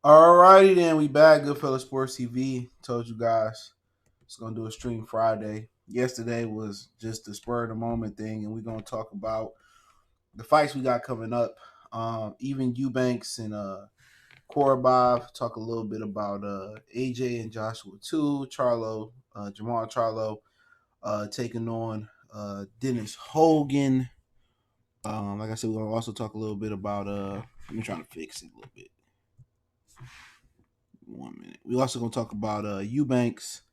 Alrighty then, we back. Goodfellas Sports TV. Told you guys it's gonna do a stream Friday. Yesterday was just the spur of the moment thing, and we're gonna talk about the fights we got coming up. Even Eubanks and Korobov. Talk a little bit about AJ and Joshua too. Charlo, Jamal Charlo, taking on Dennis Hogan. Like I said, we're gonna also talk a little bit about let me try to fix it a little bit. 1 minute. We also gonna talk about Eubanks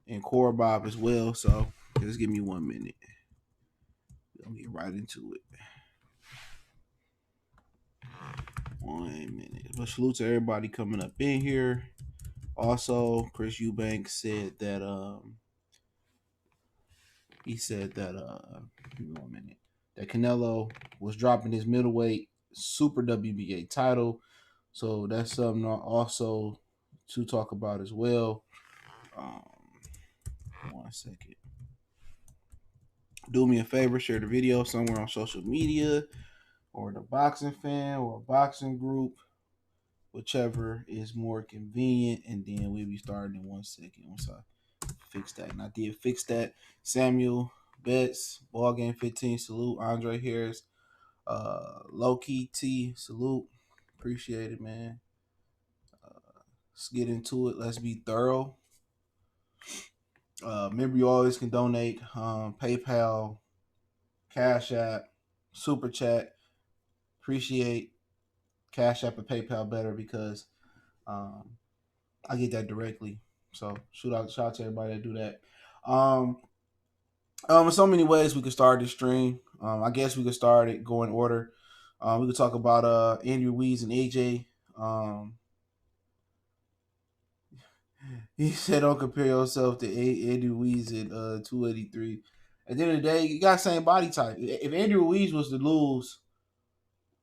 and Korobov as well. So just give me 1 minute. We'll get right into it. 1 minute. But salute to everybody coming up in here. Also, Chris Eubanks said that he said that give me 1 minute. That Canelo was dropping his middleweight super WBA title. So that's something also to talk about as well. 1 second. Do me a favor, share the video somewhere on social media or the boxing fan or a boxing group, whichever is more convenient. And then we'll be starting in 1 second once I fix that. And I did fix that. Samuel Betts, Ball Game 15, salute. Andre Harris, Low Key T, salute. Appreciate it, man. Let's get into it. Let's be thorough. Remember, you always can donate PayPal, Cash App, Super Chat. Appreciate Cash App and PayPal better because I get that directly. So shout out to everybody that do that. In so many ways we could start this stream. I guess we could start it go in order. We could talk about Andy Ruiz and AJ. He said, "Don't compare yourself to Andy Ruiz at 283." At the end of the day, you got the same body type. If Andy Ruiz was to lose,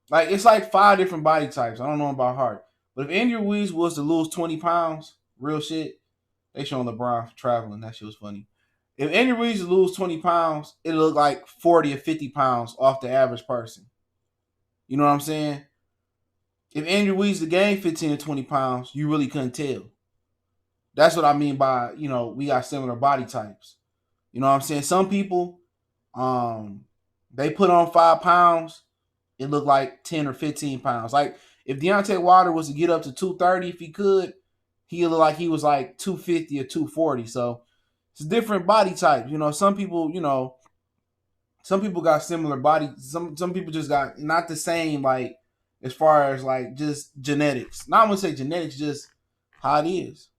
like it's like 5 different body types. I don't know about heart, but if Andy Ruiz was to lose 20 pounds, real shit, they showing LeBron traveling. That shit was funny. If Andy Ruiz lose 20 pounds, it look like 40 or 50 pounds off the average person. You know what I'm saying? If Andy Ruiz to gain 15 or 20 pounds, you really couldn't tell. That's what I mean by, we got similar body types. You know what I'm saying? Some people, they put on 5 pounds, it looked like 10 or 15 pounds. Like if Deontay Wilder was to get up to 230, if he could, he look like he was like 250 or 240. So it's different body types. Some people, some people got similar body. Some people just got not the same, like as far as like just genetics. Not I'm gonna say genetics, just how it is.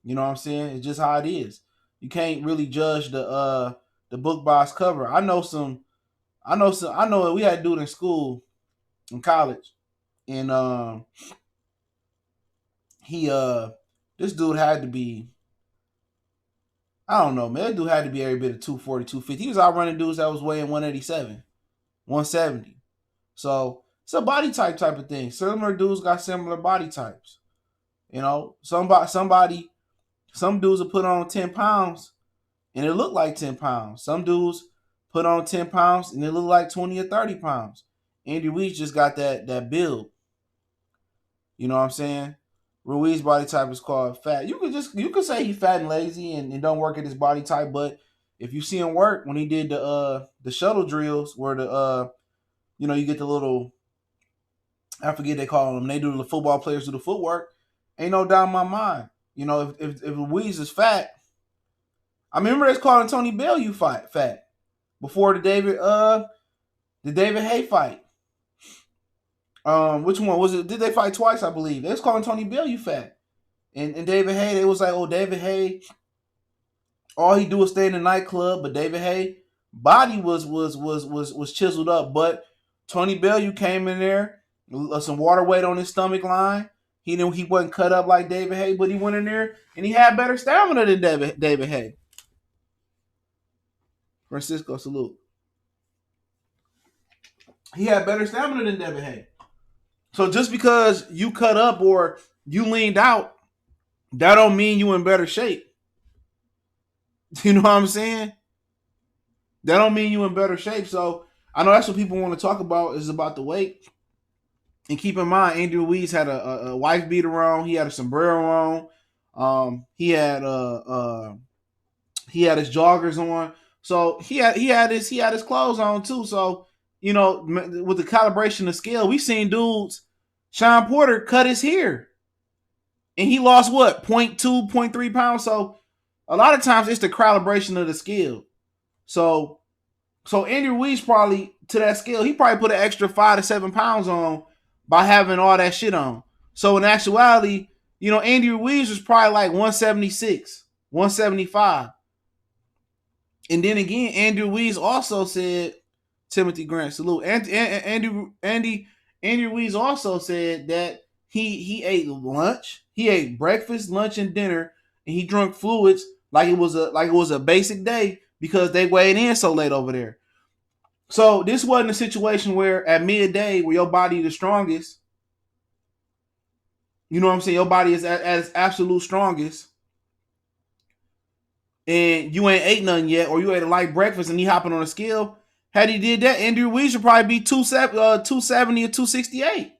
You know what I'm saying? It's just how it is. You can't really judge the book by its cover. I know we had a dude in school, in college, and he this dude had to be, I don't know, man. That dude had to be every bit of 240, 250. He was out running dudes that was weighing 187, 170. So it's a body type of thing. Similar dudes got similar body types. Some dudes will put on 10 pounds and it look like 10 pounds. Some dudes put on 10 pounds and it look like 20 or 30 pounds. Andy Ruiz just got that build. You know what I'm saying? Ruiz body type is called fat. You could say he's fat and lazy and don't work at his body type, but if you see him work when he did the shuttle drills where you get the little, I forget they call them, they do the football players do the footwork, ain't no doubt in my mind. If Ruiz is fat, I remember they calling Tony Bellew fat before the David Hay fight. Which one was it? Did they fight twice? I believe they was calling Tony Bellew fat, and David Hay. They was like, oh, David Hay, all he do is stay in the nightclub. But David Hay body was chiseled up. But Tony Bellew came in there, some water weight on his stomach line. He knew he wasn't cut up like David Hay, but he went in there and he had better stamina than David Hay. Francisco, salute. He had better stamina than David Hay. So just because you cut up or you leaned out, that don't mean you in better shape. You know what I'm saying? That don't mean you in better shape. So I know that's what people want to talk about is about the weight. And keep in mind, Andy Ruiz had a wife beater on. He had a sombrero on. He had his joggers on. So he had his clothes on too. So with the calibration of scale, we seen dudes. Sean Porter cut his hair, and he lost what, 0.2, 0.3 pounds. So a lot of times it's the calibration of the scale. So Andy Ruiz probably, to that scale, he probably put an extra 5 to 7 pounds on by having all that shit on. So in actuality, Andy Ruiz was probably like 176, 175. And then again, Andy Ruiz also said, Timothy Grant, salute. Andy Ruiz also said that he ate lunch, he ate breakfast, lunch, and dinner, and he drank fluids like it was a basic day because they weighed in so late over there. So this wasn't a situation where at midday, where your body is the strongest, you know what I'm saying, your body is at its absolute strongest, and you ain't ate nothing yet, or you ate a light breakfast and he hopping on a scale. Had he did that, Andy Ruiz should probably be 270 or 268.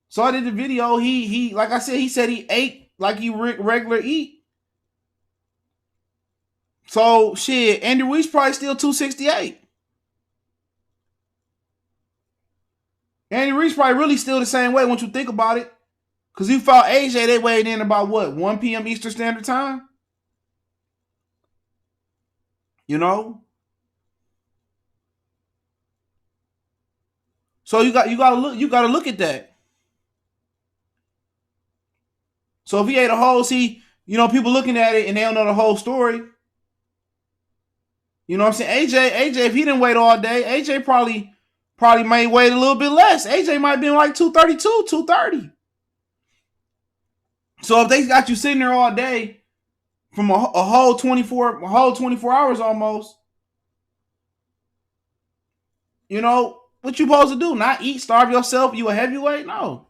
So I did the video. He like I said, he said he ate like he regular eat. So shit, Andy Ruiz probably still 268. Andy Ruiz probably really still the same way once you think about it. Because he fought AJ, they weighed in about what, 1 p.m. Eastern Standard Time? So you gotta look at that. So if he ate a whole, people looking at it and they don't know the whole story. You know what I'm saying? AJ, if he didn't wait all day, AJ probably may wait a little bit less. AJ might be like 232, 230. So if they got you sitting there all day from a whole 24 hours almost, what you supposed to do? Not eat, starve yourself? You a heavyweight? No.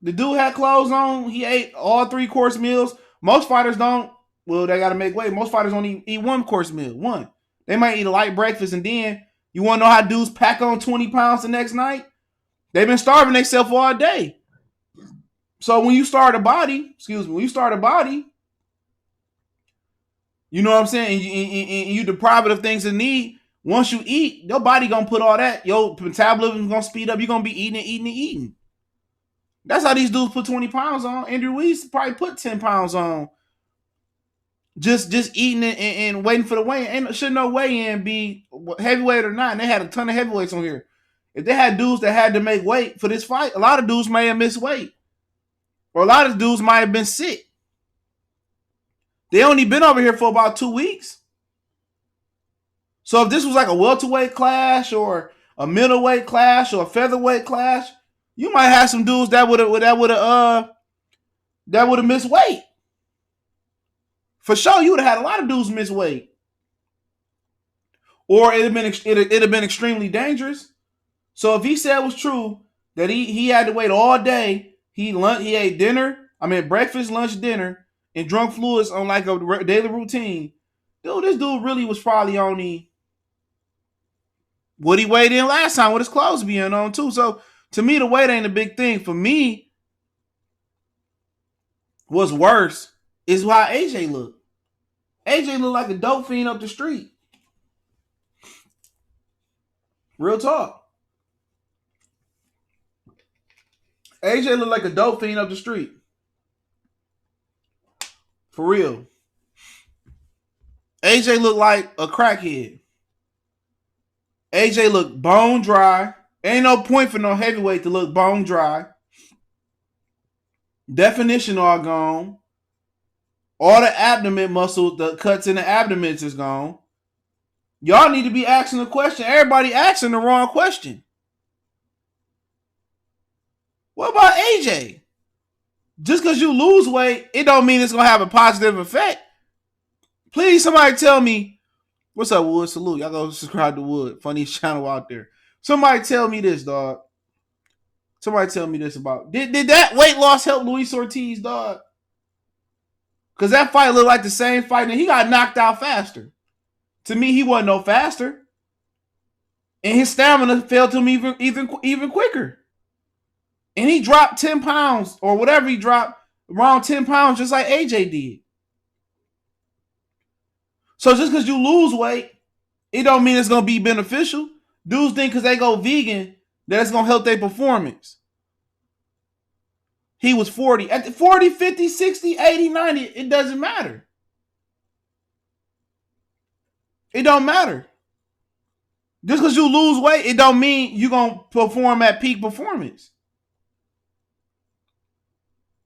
The dude had clothes on. He ate all 3-course meals. Most fighters don't. Well, they got to make weight. Most fighters only eat 1-course meal. One. They might eat a light breakfast, and then you want to know how dudes pack on 20 pounds the next night? They've been starving themselves all day. So when you start a body, you know what I'm saying, and you deprive it of things it need, once you eat, your body going to put all that, your metabolism going to speed up, you're going to be eating. That's how these dudes put 20 pounds on. Andrew Ruiz probably put 10 pounds on. Just eating it and waiting for the weigh-in. Should no weigh-in be heavyweight or not? And they had a ton of heavyweights on here. If they had dudes that had to make weight for this fight, a lot of dudes may have missed weight. Or a lot of dudes might have been sick. They only been over here for about 2 weeks. So if this was like a welterweight clash or a middleweight clash or a featherweight clash, you might have some dudes that would have missed weight. For sure, you would have had a lot of dudes miss weight. Or it'd have been extremely dangerous. So if he said it was true that he had to wait all day, he ate breakfast, lunch, dinner, and drunk fluids on like a daily routine. Dude, this dude really was probably only what he weighed in last time with his clothes being on too. So to me, the weight ain't a big thing. For me, what's worse is how AJ looked. AJ looked like a dope fiend up the street. Real talk. AJ looked like a dope fiend up the street. For real. AJ looked like a crackhead. AJ looked bone dry. Ain't no point for no heavyweight to look bone dry. Definition all gone. All the abdomen muscle, the cuts in the abdomen is gone. Y'all need to be asking the question. Everybody asking the wrong question. What about AJ? Just because you lose weight, it don't mean it's going to have a positive effect. Please, somebody tell me. What's up, Wood? Salute. Y'all go subscribe to Wood. Funniest channel out there. Somebody tell me this, dog. Somebody tell me this about. Did that weight loss help Luis Ortiz, dog? Because that fight looked like the same fight, and he got knocked out faster. To me, he wasn't no faster. and his stamina failed him even quicker. And he dropped 10 pounds or whatever he dropped, around 10 pounds, just like AJ did. So just because you lose weight, it don't mean it's going to be beneficial. Dudes think because they go vegan that it's going to help their performance. He was 40. At 40, 50, 60, 80, 90, it doesn't matter. It don't matter. Just because you lose weight, it don't mean you're going to perform at peak performance.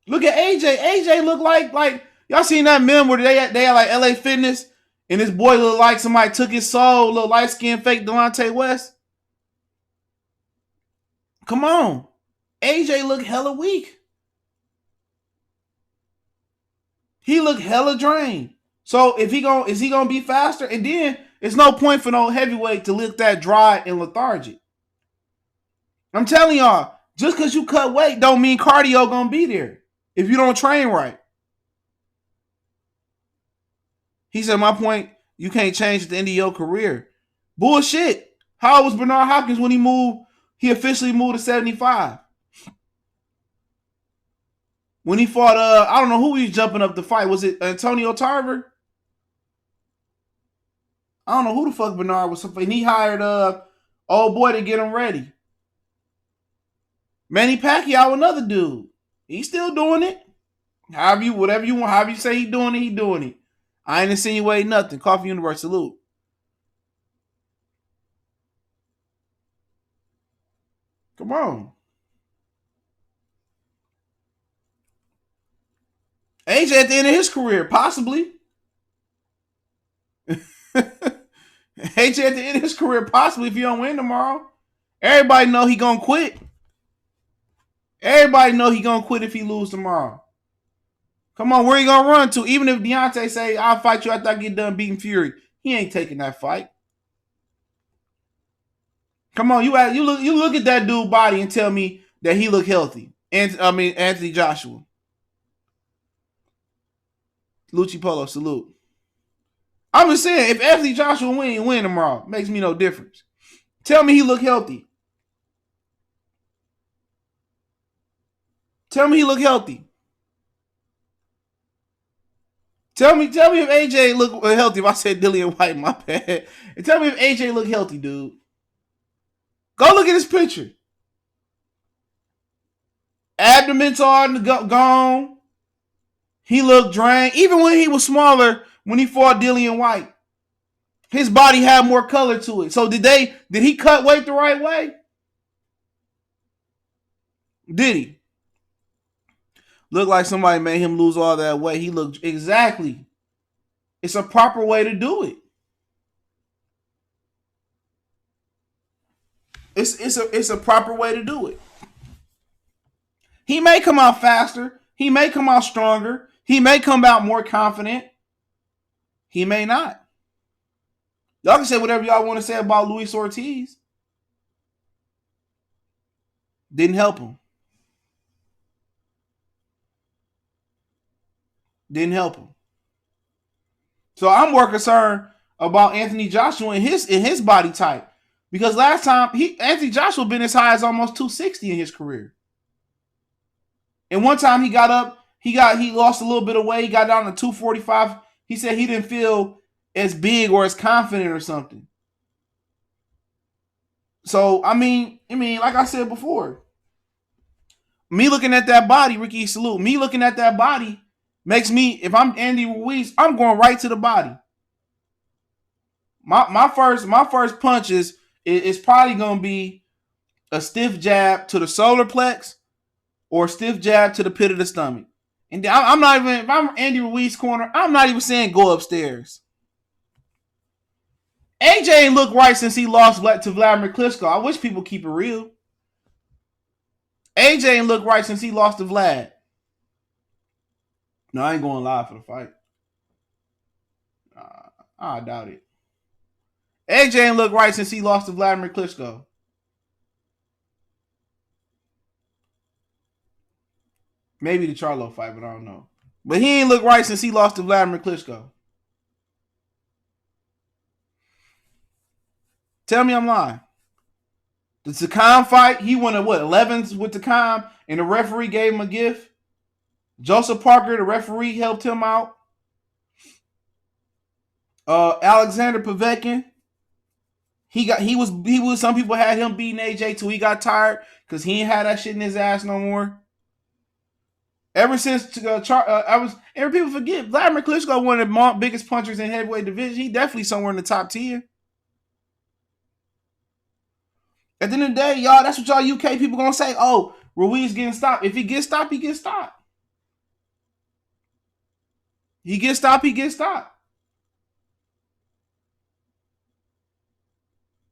Look at AJ. AJ look like y'all seen that meme where they had like LA Fitness and this boy looked like somebody took his soul, little light-skinned fake Delonte West. Come on. AJ look hella weak. He look hella drained. So is he gonna be faster? And then it's no point for no heavyweight to look that dry and lethargic. I'm telling y'all, just because you cut weight don't mean cardio gonna be there if you don't train right. He said, my point, you can't change at the end of your career. Bullshit. How old was Bernard Hopkins when he officially moved to 75? When he fought, I don't know who he was jumping up to fight. Was it Antonio Tarver? I don't know who the fuck Bernard was. And he hired old boy to get him ready. Manny Pacquiao, another dude. He's still doing it. Whatever you want, however you say he doing it. I ain't insinuating nothing. Coffee Universe, salute. Come on. AJ at the end of his career, possibly. AJ at the end of his career, possibly, if he don't win tomorrow. Everybody know he gonna quit. Everybody know he gonna quit if he lose tomorrow. Come on, where he gonna run to? Even if Deontay say, I'll fight you after I get done beating Fury, he ain't taking that fight. Come on, you look at that dude's body and tell me that he look healthy. Anthony Joshua. Lucci Polo, salute. I'm just saying, if Anthony Joshua win tomorrow, makes me no difference. Tell me he look healthy. Tell me he look healthy. Tell me if AJ look healthy. If I said Dillian Whyte, my bad. And tell me if AJ look healthy, dude. Go look at his picture. Abdomen's all gone. He looked drained. Even when he was smaller, when he fought Dillian Whyte, his body had more color to it. So did he cut weight the right way? Did he? Looked like somebody made him lose all that weight. He looked exactly. It's a proper way to do it. It's a proper way to do it. He may come out faster. He may come out stronger. He may come out more confident. He may not. Y'all can say whatever y'all want to say about Luis Ortiz. Didn't help him. Didn't help him. So I'm more concerned about Anthony Joshua and his body type. Because last time Anthony Joshua been as high as almost 260 in his career. And one time he got up, he lost a little bit of weight, he got down to 245. He said he didn't feel as big or as confident or something. So I mean, like I said before, me looking at that body, Ricky, salute. Me looking at that body makes me, if I'm Andy Ruiz, I'm going right to the body. My first punch is probably going to be a stiff jab to the solar plex or a stiff jab to the pit of the stomach. And I'm not even, if I'm Andy Ruiz corner, I'm not even saying go upstairs. AJ ain't looked right since he lost to Vladimir Klitschko. I wish people keep it real. AJ ain't looked right since he lost to Vlad. No, I ain't going live for the fight. I doubt it. AJ ain't looked right since he lost to Vladimir Klitschko. Maybe the Charlo fight, but I don't know. But he ain't looked right since he lost to Vladimir Klitschko. Tell me I'm lying. The Takam fight, he won a 11s with Takam, and the referee gave him a gift. Joseph Parker, the referee, helped him out. Alexander Povetkin, he was some people had him beating AJ till he got tired because he ain't had that shit in his ass no more. Ever since people forget Vladimir Klitschko, one of the biggest punchers in heavyweight division. He definitely somewhere in the top 10. At the end of the day, y'all, that's what y'all UK people gonna say. Oh, Ruiz getting stopped. If he gets stopped, he gets stopped. He gets stopped.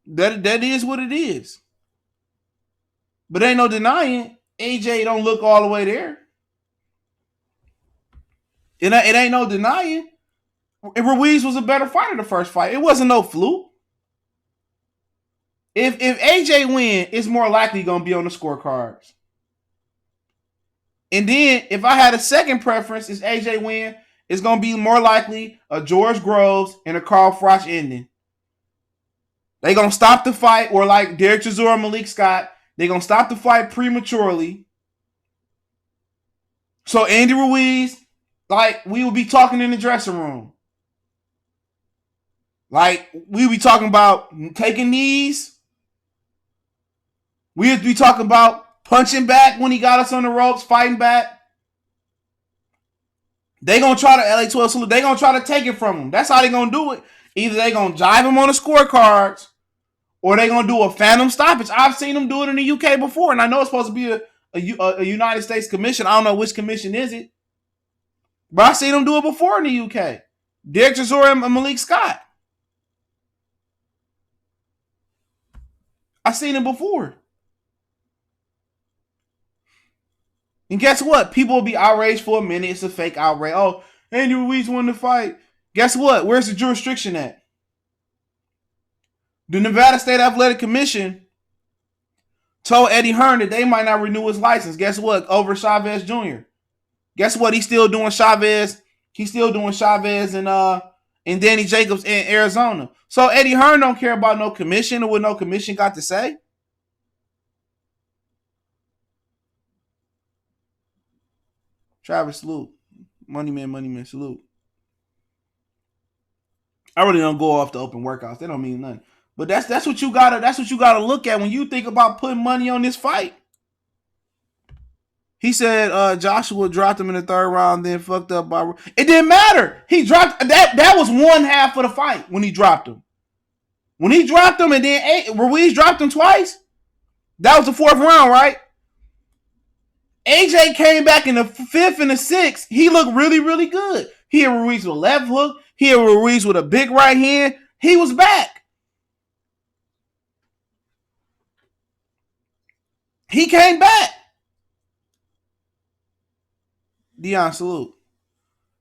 That is what it is. But ain't no denying AJ don't look all the way there. It ain't no denying. Ruiz was a better fighter the first fight. It wasn't no fluke. If AJ win, it's more likely going to be on the scorecards. And then if I had a second preference, is AJ win, it's going to be more likely a George Groves and a Carl Froch ending. They're going to stop the fight, or like Derek Chisora and Malik Scott, they're going to stop the fight prematurely. So Andy Ruiz, like, we will be talking in the dressing room. Like, we will be talking about taking knees. We would be talking about punching back when he got us on the ropes, fighting back. They going to try to, LA-12 salute, they going to try to take it from him. That's how they going to do it. Either they going to jive him on the scorecards, or they going to do a phantom stoppage. I've seen them do it in the UK before, and I know it's supposed to be a United States commission. I don't know which commission is it. But I've seen them do it before in the UK. Derek Chisora and Malik Scott. I've seen it before. And guess what? People will be outraged for a minute. It's a fake outrage. Oh, Andy Ruiz won the fight. Guess what? Where's the jurisdiction at? The Nevada State Athletic Commission told Eddie Hearn that they might not renew his license. Guess what? Over Chavez Jr. Guess what? He's still doing Chavez. He's still doing Chavez and Danny Jacobs in Arizona. So Eddie Hearn don't care about no commission or what no commission got to say. Travis, salute. Money man, salute. I really don't go off the open workouts. They don't mean nothing. But that's what you gotta look at when you think about putting money on this fight. He said Joshua dropped him in the third round, then fucked up by. It didn't matter. He dropped that. That was one half of the fight when he dropped him. When he dropped him and then Ruiz dropped him twice. That was the fourth round, right? AJ came back in the fifth and the sixth. He looked really, really good. He had Ruiz with a left hook. He had Ruiz with a big right hand. He was back. He came back. Dion, salute.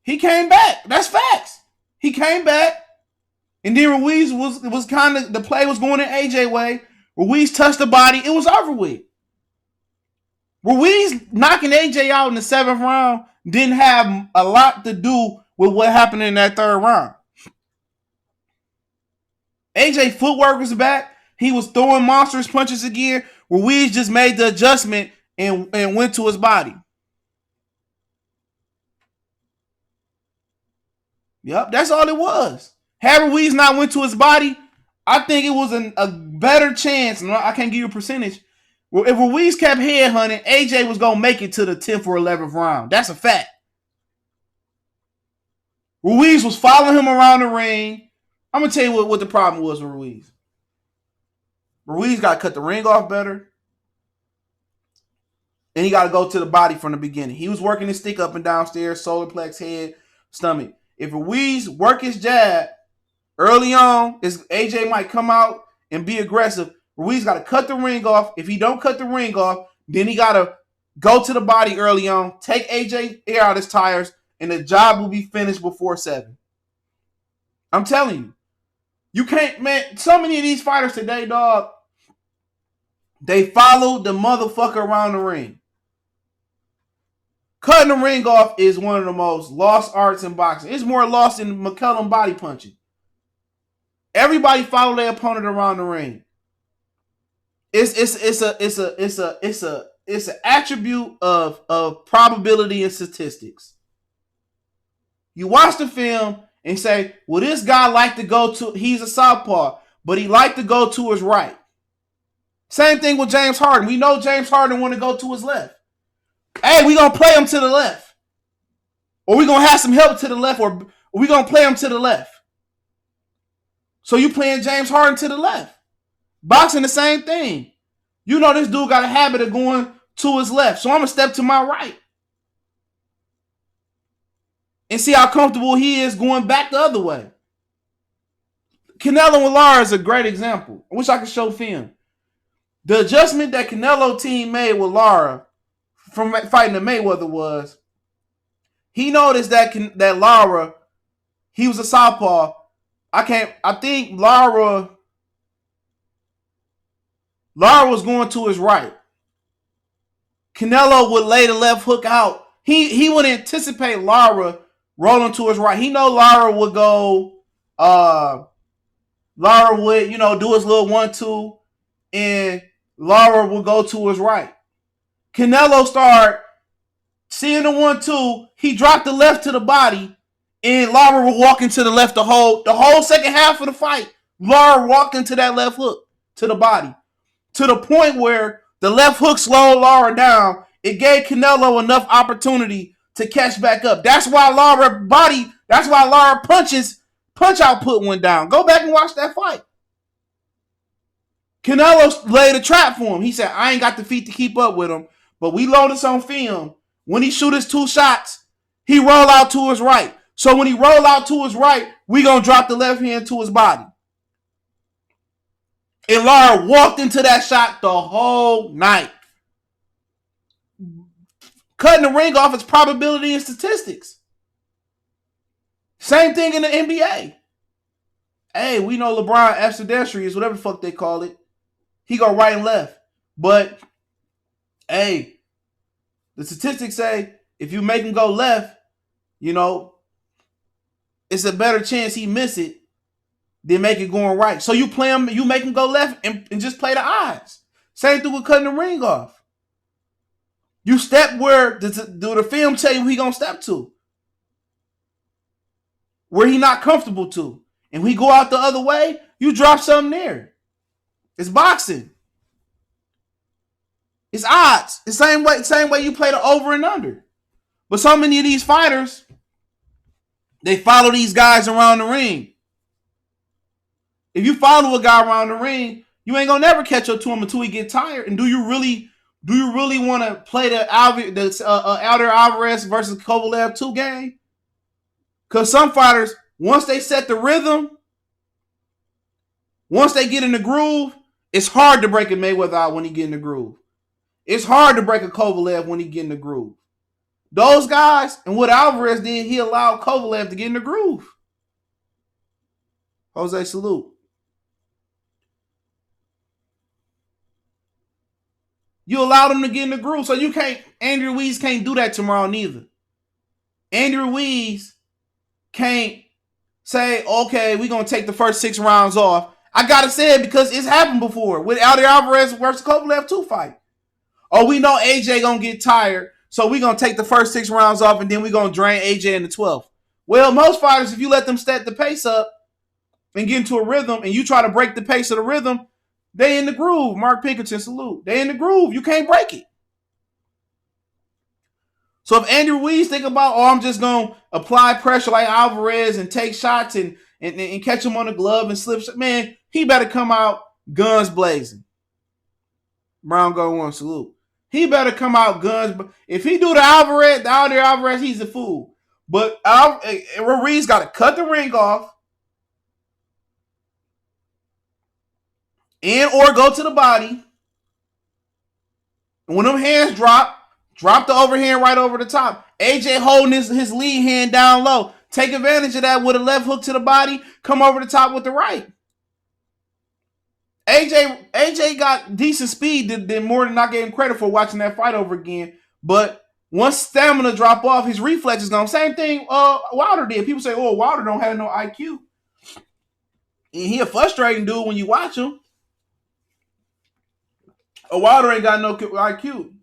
He came back. That's facts. He came back. And then Ruiz was kind of, the play was going in AJ way. Ruiz touched the body. It was over with. Ruiz knocking AJ out in the seventh round didn't have a lot to do with what happened in that third round. AJ footwork was back. He was throwing monstrous punches again. Ruiz just made the adjustment and went to his body. Yep, that's all it was. Had Ruiz not went to his body, I think it was a better chance. I can't give you a percentage. If Ruiz kept headhunting, AJ was going to make it to the 10th or 11th round. That's a fact. Ruiz was following him around the ring. I'm going to tell you what the problem was with Ruiz. Ruiz got to cut the ring off better. And he got to go to the body from the beginning. He was working his stick up and downstairs, solar plex, head, stomach. If Ruiz work his jab early on, AJ might come out and be aggressive. Ruiz got to cut the ring off. If he don't cut the ring off, then he got to go to the body early on, take AJ air out his tires, and the job will be finished before 7. I'm telling you. You can't, man, so many of these fighters today, dog, they follow the motherfucker around the ring. Cutting the ring off is one of the most lost arts in boxing. It's more lost than McCullum body punching. Everybody follow their opponent around the ring. It's an attribute of probability and statistics. You watch the film and say, well, this guy like to go to, he's a southpaw, but he like to go to his right. Same thing with James Harden. We know James Harden want to go to his left. Hey, we gonna play him to the left, or we gonna have some help to the left, or we gonna play him to the left. So you playing James Harden to the left. Boxing the same thing. You know this dude got a habit of going to his left, so I'm gonna step to my right and see how comfortable he is going back the other way. Canelo and Lara is a great example. I wish I could show film. The adjustment that Canelo team made with Lara from fighting the Mayweather was he noticed that Lara, he was a southpaw. I think Lara was going to his right. Canelo would lay the left hook out. He would anticipate Lara rolling to his right. He know Lara would go, Lara would, do his little 1-2, and Lara would go to his right. Canelo started seeing the 1-2. He dropped the left to the body, and Lara would walk into the left the whole second half of the fight. Lara walked into that left hook to the body, to the point where the left hook slowed Lara down. It gave Canelo enough opportunity to catch back up. That's why Lara punch output went down. Go back and watch that fight. Canelo laid a trap for him. He said, I ain't got the feet to keep up with him, but we load this on film. When he shoot his 2 shots, he roll out to his right. So when he roll out to his right, we gonna drop the left hand to his body. And Lara walked into that shot the whole night. Cutting the ring off is probability and statistics. Same thing in the NBA. Hey, we know LeBron ambidextrous, whatever the fuck they call it. He go right and left. But, hey, the statistics say if you make him go left, it's a better chance he miss it than make it going right. So you play him, you make him go left and just play the odds. Same thing with cutting the ring off. You step where do the film tell you he gonna step to, where he not comfortable to, and we go out the other way. You drop something there. It's boxing. It's odds. The same way you play the over and under. But so many of these fighters, they follow these guys around the ring. If you follow a guy around the ring, you ain't gonna never catch up to him until he get tired. And do you really want to play the Alder Alvarez versus Kovalev 2 game? Because some fighters, once they set the rhythm, once they get in the groove, it's hard to break a Mayweather out when he get in the groove. It's hard to break a Kovalev when he get in the groove. Those guys, and what Alvarez did, he allowed Kovalev to get in the groove. Jose, salute. You allowed him to get in the groove, so Andy Ruiz can't do that tomorrow neither. Andy Ruiz can't say, okay, we're going to take the first 6 rounds off. I got to say it because it's happened before with Alder Alvarez versus Kovalev 2 fight. Oh, we know AJ going to get tired, so we're going to take the first 6 rounds off and then we're going to drain AJ in the 12th. Well, most fighters, if you let them set the pace up and get into a rhythm and you try to break the pace of the rhythm, they in the groove. Mark Pinkerton, salute. They in the groove. You can't break it. So if Andy Ruiz think about, I'm just going to apply pressure like Alvarez and take shots and catch him on the glove and slip, man, he better come out guns blazing. Brown go 1, salute. He better come out guns. If he do the Alder Alvarez, he's a fool. But Ruiz got to cut the ring off and or go to the body. And when them hands drop the overhand right over the top. AJ holding his lead hand down low. Take advantage of that with a left hook to the body. Come over the top with the right. AJ got decent speed than more than I gave him credit for watching that fight over again. But once stamina drop off, his reflex is gone. Same thing Wilder did. People say, oh, Wilder don't have no IQ. And he a frustrating dude when you watch him. Wilder ain't got no IQ.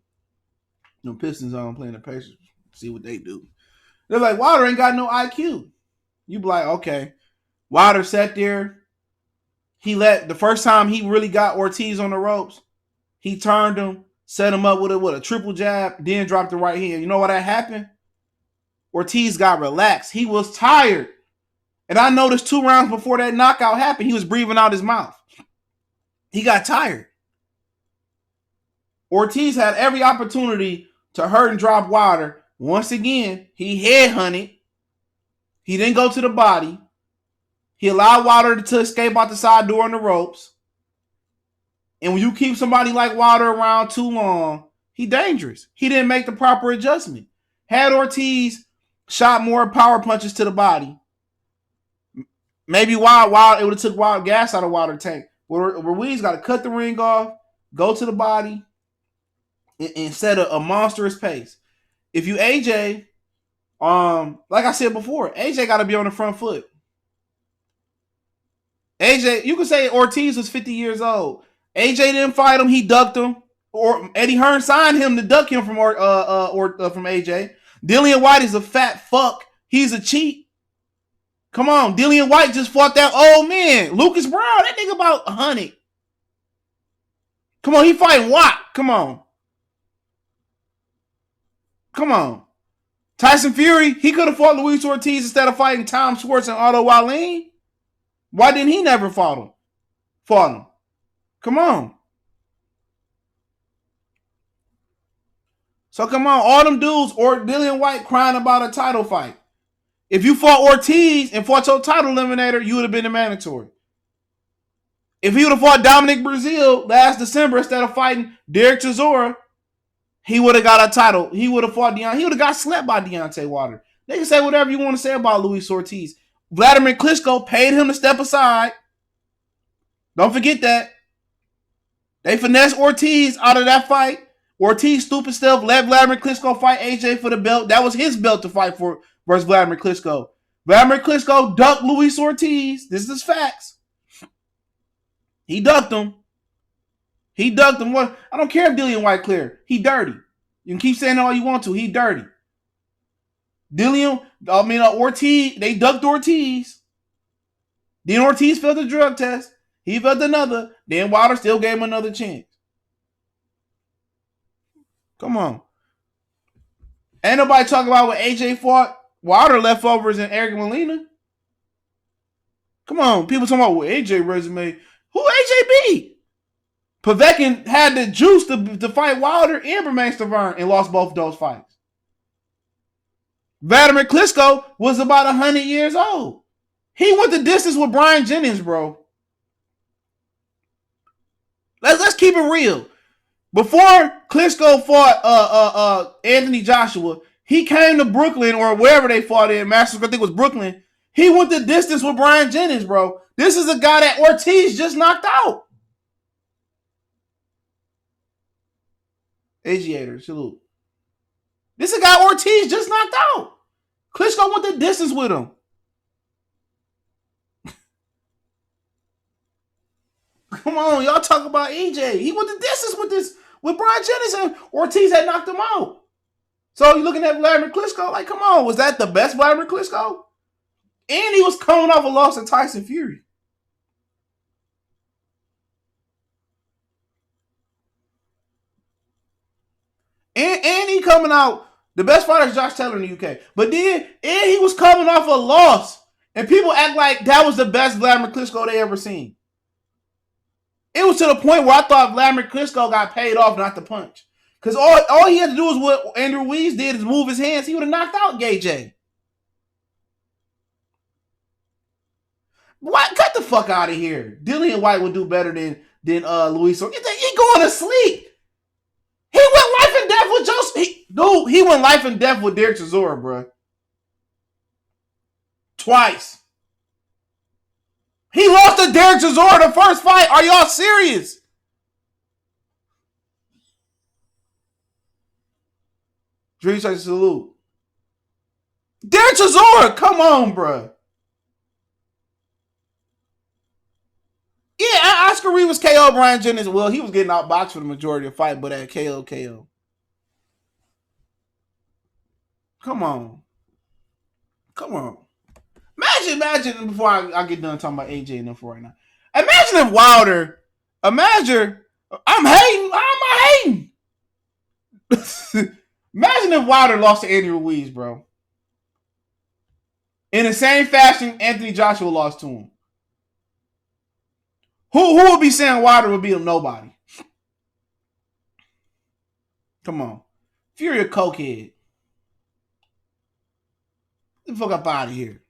No Pistons on playing the Pacers. See what they do. They're like, Wilder ain't got no IQ. You be like, okay. Wilder sat there. He let the first time he really got Ortiz on the ropes, he turned him, set him up with a triple jab, then dropped the right hand. You know what that happened? Ortiz got relaxed. He was tired. And I noticed 2 rounds before that knockout happened, he was breathing out his mouth. He got tired. Ortiz had every opportunity to hurt and drop Wilder. Once again, he headhunted. He didn't go to the body. He allowed Wilder to escape out the side door on the ropes. And when you keep somebody like Wilder around too long, he's dangerous. He didn't make the proper adjustment. Had Ortiz shot more power punches to the body, maybe it would have took Wild gas out of Wilder tank. Ruiz got to cut the ring off, go to the body, and set a monstrous pace. If you AJ, like I said before, AJ got to be on the front foot. AJ, you could say Ortiz was 50 years old. AJ didn't fight him; he ducked him. Or Eddie Hearn signed him to duck him from AJ. Dillian Whyte is a fat fuck. He's a cheat. Come on, Dillian Whyte just fought that old man, Lucas Brown. That nigga about 100. Come on, he fighting Watt. Come on. Tyson Fury, he could have fought Luis Ortiz instead of fighting Tom Schwartz and Otto Wallin. Why didn't he never fight him? Come on. So come on, all them dudes or Dillian Whyte crying about a title fight. If you fought Ortiz and fought your title eliminator, you would have been the mandatory. If he would have fought Dominic Breazeale last December instead of fighting Derek Chisora, he would have got a title. He would have fought Deontay. He would have got slept by Deontay Wilder. They can say whatever you want to say about Luis Ortiz. Vladimir Klitschko paid him to step aside. Don't forget that. They finessed Ortiz out of that fight. Ortiz stupid stuff let Vladimir Klitschko fight AJ for the belt. That was his belt to fight for versus Vladimir Klitschko. Vladimir Klitschko ducked Luis Ortiz. This is facts. He ducked him. What? I don't care if Dillian Whyte clear. He dirty. You can keep saying all you want to. He dirty. Ortiz, they ducked Ortiz. Then Ortiz failed the drug test. He failed another. Then Wilder still gave him another chance. Come on. Ain't nobody talking about what AJ fought. Wilder leftovers and Eric Molina. Come on. People talking about what AJ resume. Who AJ beat? Povetkin had the juice to fight Wilder and Eubanks and lost both those fights. Vladimir Klitschko was about 100 years old. He went the distance with Brian Jennings, bro. Let's keep it real. Before Klitschko fought Anthony Joshua, he came to Brooklyn or wherever they fought in, Masters, I think it was Brooklyn. He went the distance with Brian Jennings, bro. This is a guy that Ortiz just knocked out. Aviator, salute. This is a guy Ortiz just knocked out. Klitschko went the distance with him. Come on, y'all talk about EJ. He went the distance with Brian Jennings, and Ortiz had knocked him out. So you're looking at Vladimir Klitschko, like, come on, was that the best Vladimir Klitschko? And he was coming off a loss to Tyson Fury. And he coming out, the best fighter is Josh Taylor in the UK. But then, and he was coming off a loss. And people act like that was the best Vladimir Klitschko they ever seen. It was to the point where I thought Vladimir Klitschko got paid off not to punch. Because all he had to do was what Andrew Ruiz did is move his hands. He would have knocked out AJ. What? Cut the fuck out of here. Dillian Whyte would do better than Luis. He going to sleep. He went life and death with Joseph. He went life and death with Derek Chisora, bro. Twice. He lost to Derek Chisora the first fight. Are y'all serious? Dream says salute. Derek Chisora, come on, bro. Yeah, Oscar Reed was KO Brian Jennings, well, he was getting outboxed for the majority of the fight, but at KO. Come on. Imagine before I get done talking about AJ and them for right now. Imagine if Wilder, I'm hating. Imagine if Wilder lost to Andy Ruiz, bro. In the same fashion Anthony Joshua lost to him. Who would be saying Wilder would beat him? Nobody. Come on. Fury a cokehead. Get the fuck up out of here.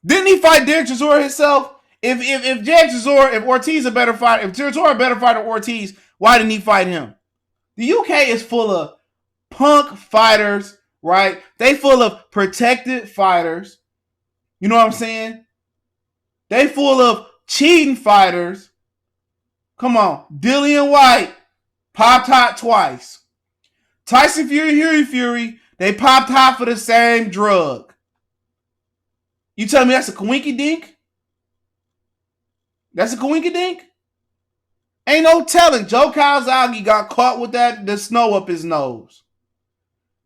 Didn't he fight Derek Chisora himself? If Derek Chisora, if Ortiz a better fighter, if Chisora a better fighter than Ortiz, why didn't he fight him? The UK is full of punk fighters, right? They full of protected fighters. You know what I'm saying? They full of cheating fighters. Come on. Dillian Whyte popped hot twice. Tyson Fury, they popped hot for the same drug. You tell me that's a coinky dink? That's a coinky dink? Ain't no telling. Joe Calzaghe got caught with the snow up his nose.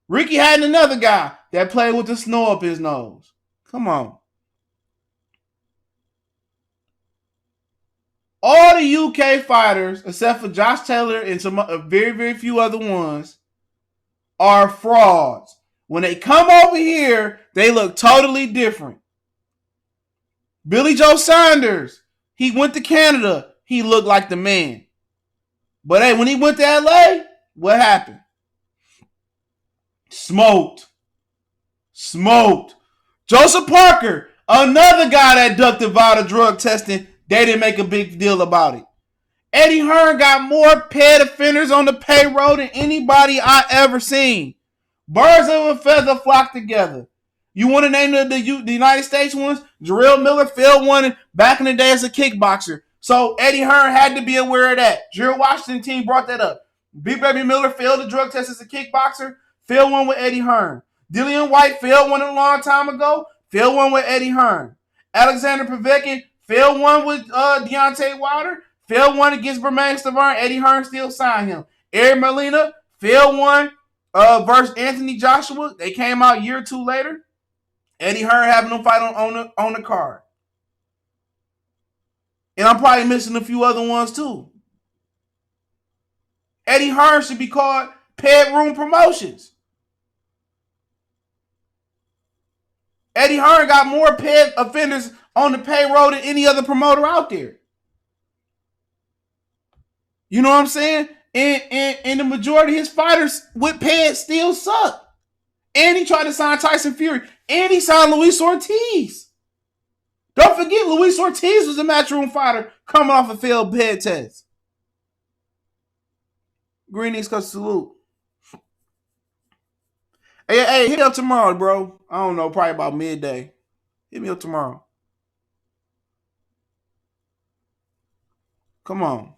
Ricky had another guy that played with the snow up his nose. Come on. All the UK fighters, except for Josh Taylor and some very, very few other ones, are frauds. When they come over here, they look totally different. Billy Joe Saunders, he went to Canada. He looked like the man. But hey, when he went to LA, what happened? Smoked. Joseph Parker, another guy that ducked the vital drug testing, they didn't make a big deal about it. Eddie Hearn got more paid offenders on the payroll than anybody I ever seen. Birds of a feather flock together. You want to name the United States ones? Jarrell Miller failed one back in the day as a kickboxer. So Eddie Hearn had to be aware of that. Gerald Washington team brought that up. Big Baby Miller failed the drug test as a kickboxer. Failed one with Eddie Hearn. Dillian Whyte failed one a long time ago. Failed one with Eddie Hearn. Alexander Povetkin failed one with Deontay Wilder. Failed one against Bermane Stiverne. Eddie Hearn still signed him. Eric Molina failed one versus Anthony Joshua. They came out a year or two later. Eddie Hearn having them fight on the card. And I'm probably missing a few other ones too. Eddie Hearn should be called Ped Room Promotions. Eddie Hearn got more paid offenders on the payroll than any other promoter out there. You know what I'm saying? And the majority of his fighters with pads still suck. And he tried to sign Tyson Fury. And he signed Luis Ortiz. Don't forget, Luis Ortiz was a matchroom fighter coming off a failed ped test. Greetings, cause salute. Hey, hit me up tomorrow, bro. I don't know, probably about midday. Hit me up tomorrow. Come on.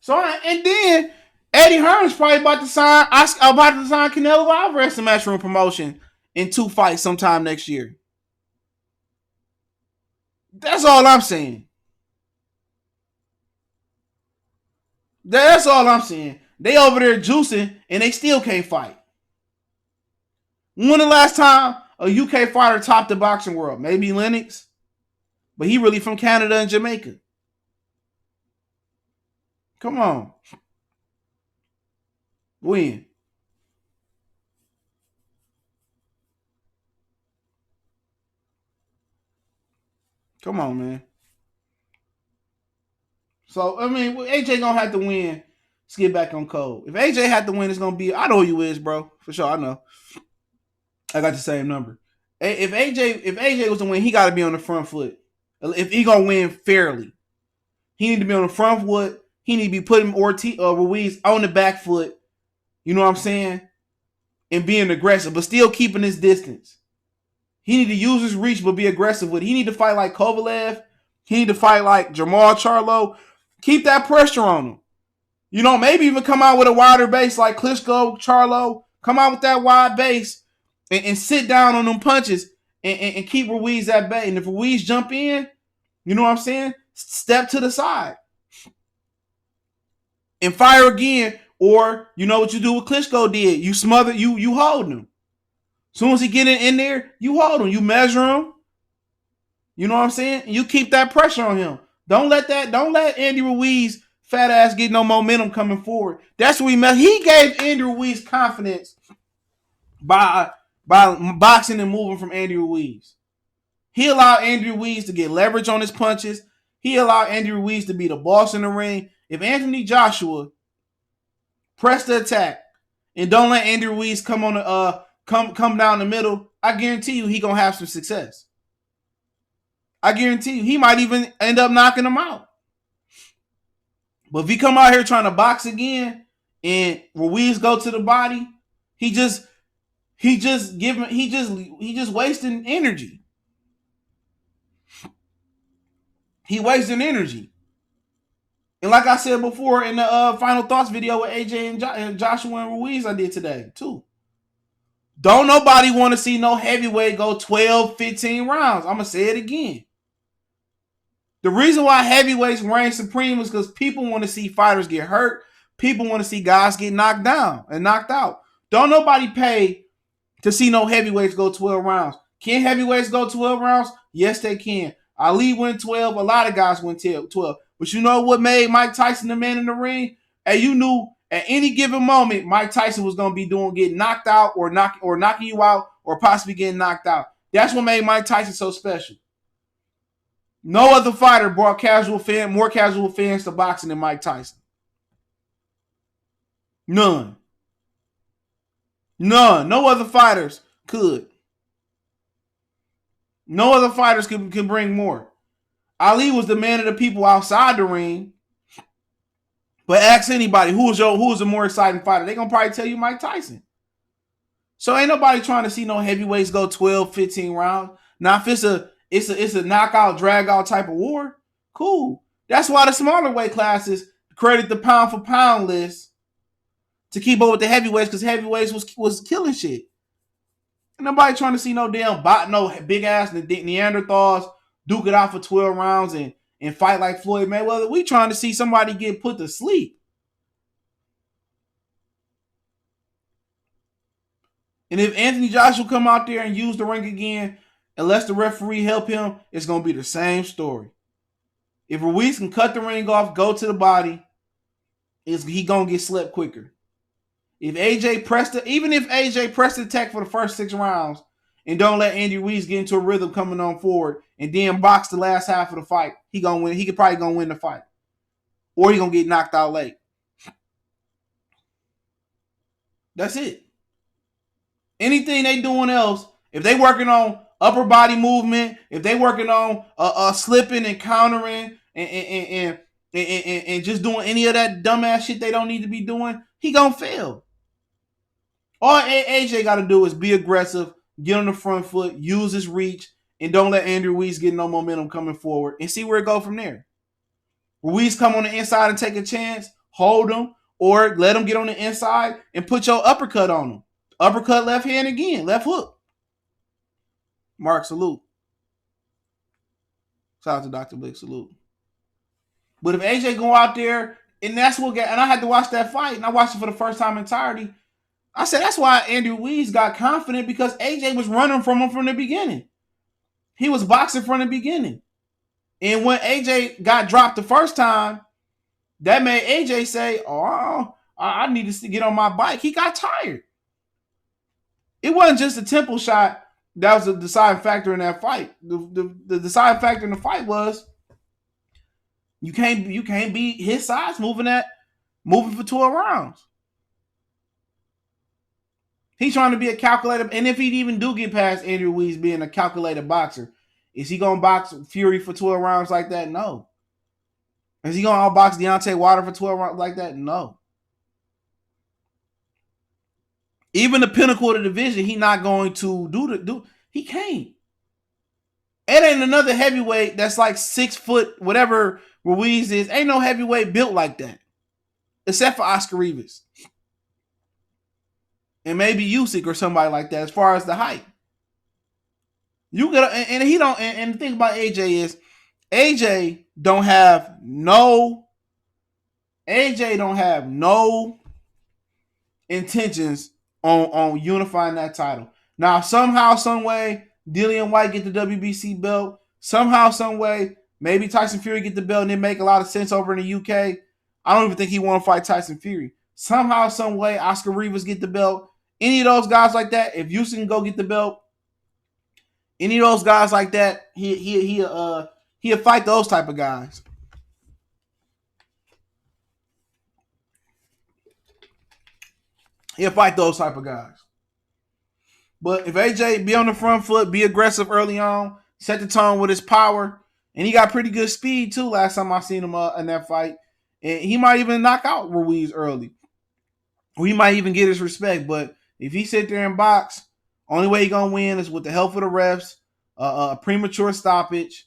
So, and then Eddie Hearn is probably about to sign Canelo Alvarez to matchroom promotion in 2 fights sometime next year. That's all I'm saying. That's all I'm saying. They over there juicing and they still can't fight. When the last time a UK fighter topped the boxing world? Maybe Lennox, but he really from Canada and Jamaica. Come on. When? Come on, man. So, I mean, AJ gonna have to win. Let's get back on code. If AJ had to win, it's gonna be, I know who you is, bro. For sure, I know. I got the same number. If AJ was to win, he got to be on the front foot. If he gonna win fairly, he need to be on the front foot. He need to be putting Ruiz on the back foot. You know what I'm saying? And being aggressive, but still keeping his distance. He need to use his reach, but be aggressive with it. He need to fight like Kovalev. He need to fight like Jamal Charlo. Keep that pressure on him. You know, maybe even come out with a wider base like Klitschko, Charlo. Come out with that wide base and sit down on them punches and keep Ruiz at bay. And if Ruiz jump in, You know what I'm saying? Step to the side and fire again. Or you know what you do what Klitschko did? You smother, you hold him. As soon as he get in there, you hold him. You measure him. You know what I'm saying? And you keep that pressure on him. Don't let Andy Ruiz fat ass get no momentum coming forward. That's what he gave Andy Ruiz confidence by boxing and moving from Andy Ruiz. He allowed Andy Ruiz to get leverage on his punches. He allowed Andy Ruiz to be the boss in the ring. If Anthony Joshua press the attack and don't let Andy Ruiz come on the come down the middle, I guarantee you he gonna have some success. I guarantee you he might even end up knocking him out. But if he come out here trying to box again and Ruiz go to the body, he just wasting energy. He wasting energy. And like I said before in the final thoughts video with AJ and Joshua and Ruiz I did today too. Don't nobody want to see no heavyweight go 12, 15 rounds. I'm going to say it again. The reason why heavyweights reign supreme is because people want to see fighters get hurt. People want to see guys get knocked down and knocked out. Don't nobody pay to see no heavyweights go 12 rounds. Can heavyweights go 12 rounds? Yes, they can. Ali went 12. A lot of guys went 12. But you know what made Mike Tyson the man in the ring? And you knew at any given moment Mike Tyson was going to be getting knocked out or knocking you out or possibly getting knocked out. That's what made Mike Tyson so special. No other fighter brought more casual fans to boxing than Mike Tyson. None. No other fighters could. No other fighters can bring more. Ali was the man of the people outside the ring. But ask anybody who is a more exciting fighter. They're going to probably tell you Mike Tyson. So ain't nobody trying to see no heavyweights go 12, 15 rounds. Now if it's a knockout, drag out type of war, cool. That's why the smaller weight classes credit the pound for pound list to keep up with the heavyweights, because heavyweights was killing shit. Ain't nobody trying to see no big ass Neanderthals duke it out for 12 rounds and fight like Floyd Mayweather. We trying to see somebody get put to sleep. And if Anthony Joshua come out there and use the ring again, unless the referee help him, it's going to be the same story. If Ruiz can cut the ring off, go to the body, he going to get slept quicker. If AJ pressed the attack for the first 6 rounds and don't let Andy Ruiz get into a rhythm coming on forward and then box the last half of the fight, he gonna win. He could probably gonna win the fight, or he gonna get knocked out late. That's it. Anything they doing else, if they working on upper body movement, if they working on slipping and countering and just doing any of that dumbass shit they don't need to be doing, he gonna fail. All AJ got to do is be aggressive, get on the front foot, use his reach, and don't let Andy Ruiz get no momentum coming forward, and see where it go from there. Ruiz come on the inside and take a chance, hold him, or let him get on the inside and put your uppercut on him. Uppercut, left hand again, left hook. Mark, salute. Shout out to Dr. Blick, salute. But if AJ go out there, and that's what and I had to watch that fight, and I watched it for the first time entirety, I said that's why Andy Ruiz got confident, because AJ was running from him from the beginning. He was boxing from the beginning. And when AJ got dropped the first time, that made AJ say, oh, I need to get on my bike. He got tired. It wasn't just a temple shot that was the deciding factor in that fight. The deciding factor in the fight was you can't beat his size moving for 12 rounds. He's trying to be a calculator, and if he even do get past Andy Ruiz being a calculated boxer, is he going to box Fury for 12 rounds like that? No. Is he going to outbox Deontay Wilder for 12 rounds like that? No. Even the pinnacle of the division, he not going to do. He can't. It ain't another heavyweight that's like 6 foot, whatever Ruiz is. Ain't no heavyweight built like that, except for Oscar Rivas. And maybe Usyk or somebody like that as far as the height. You got and he don't. And the thing about AJ is AJ don't have no intentions on unifying that title. Now, somehow, some way, Dillian Whyte get the WBC belt. Somehow, some way, maybe Tyson Fury get the belt and it make a lot of sense over in the UK. I don't even think he want to fight Tyson Fury. Somehow, some way, Oscar Rivas get the belt. Any of those guys like that, if Houston can go get the belt, any of those guys like that, he'll fight those type of guys. He'll fight those type of guys. But if AJ be on the front foot, be aggressive early on, set the tone with his power, and he got pretty good speed too. Last time I seen him in that fight, and he might even knock out Ruiz early. Or he might even get his respect. But if he sit there and box, only way he gonna win is with the help of the refs, a premature stoppage,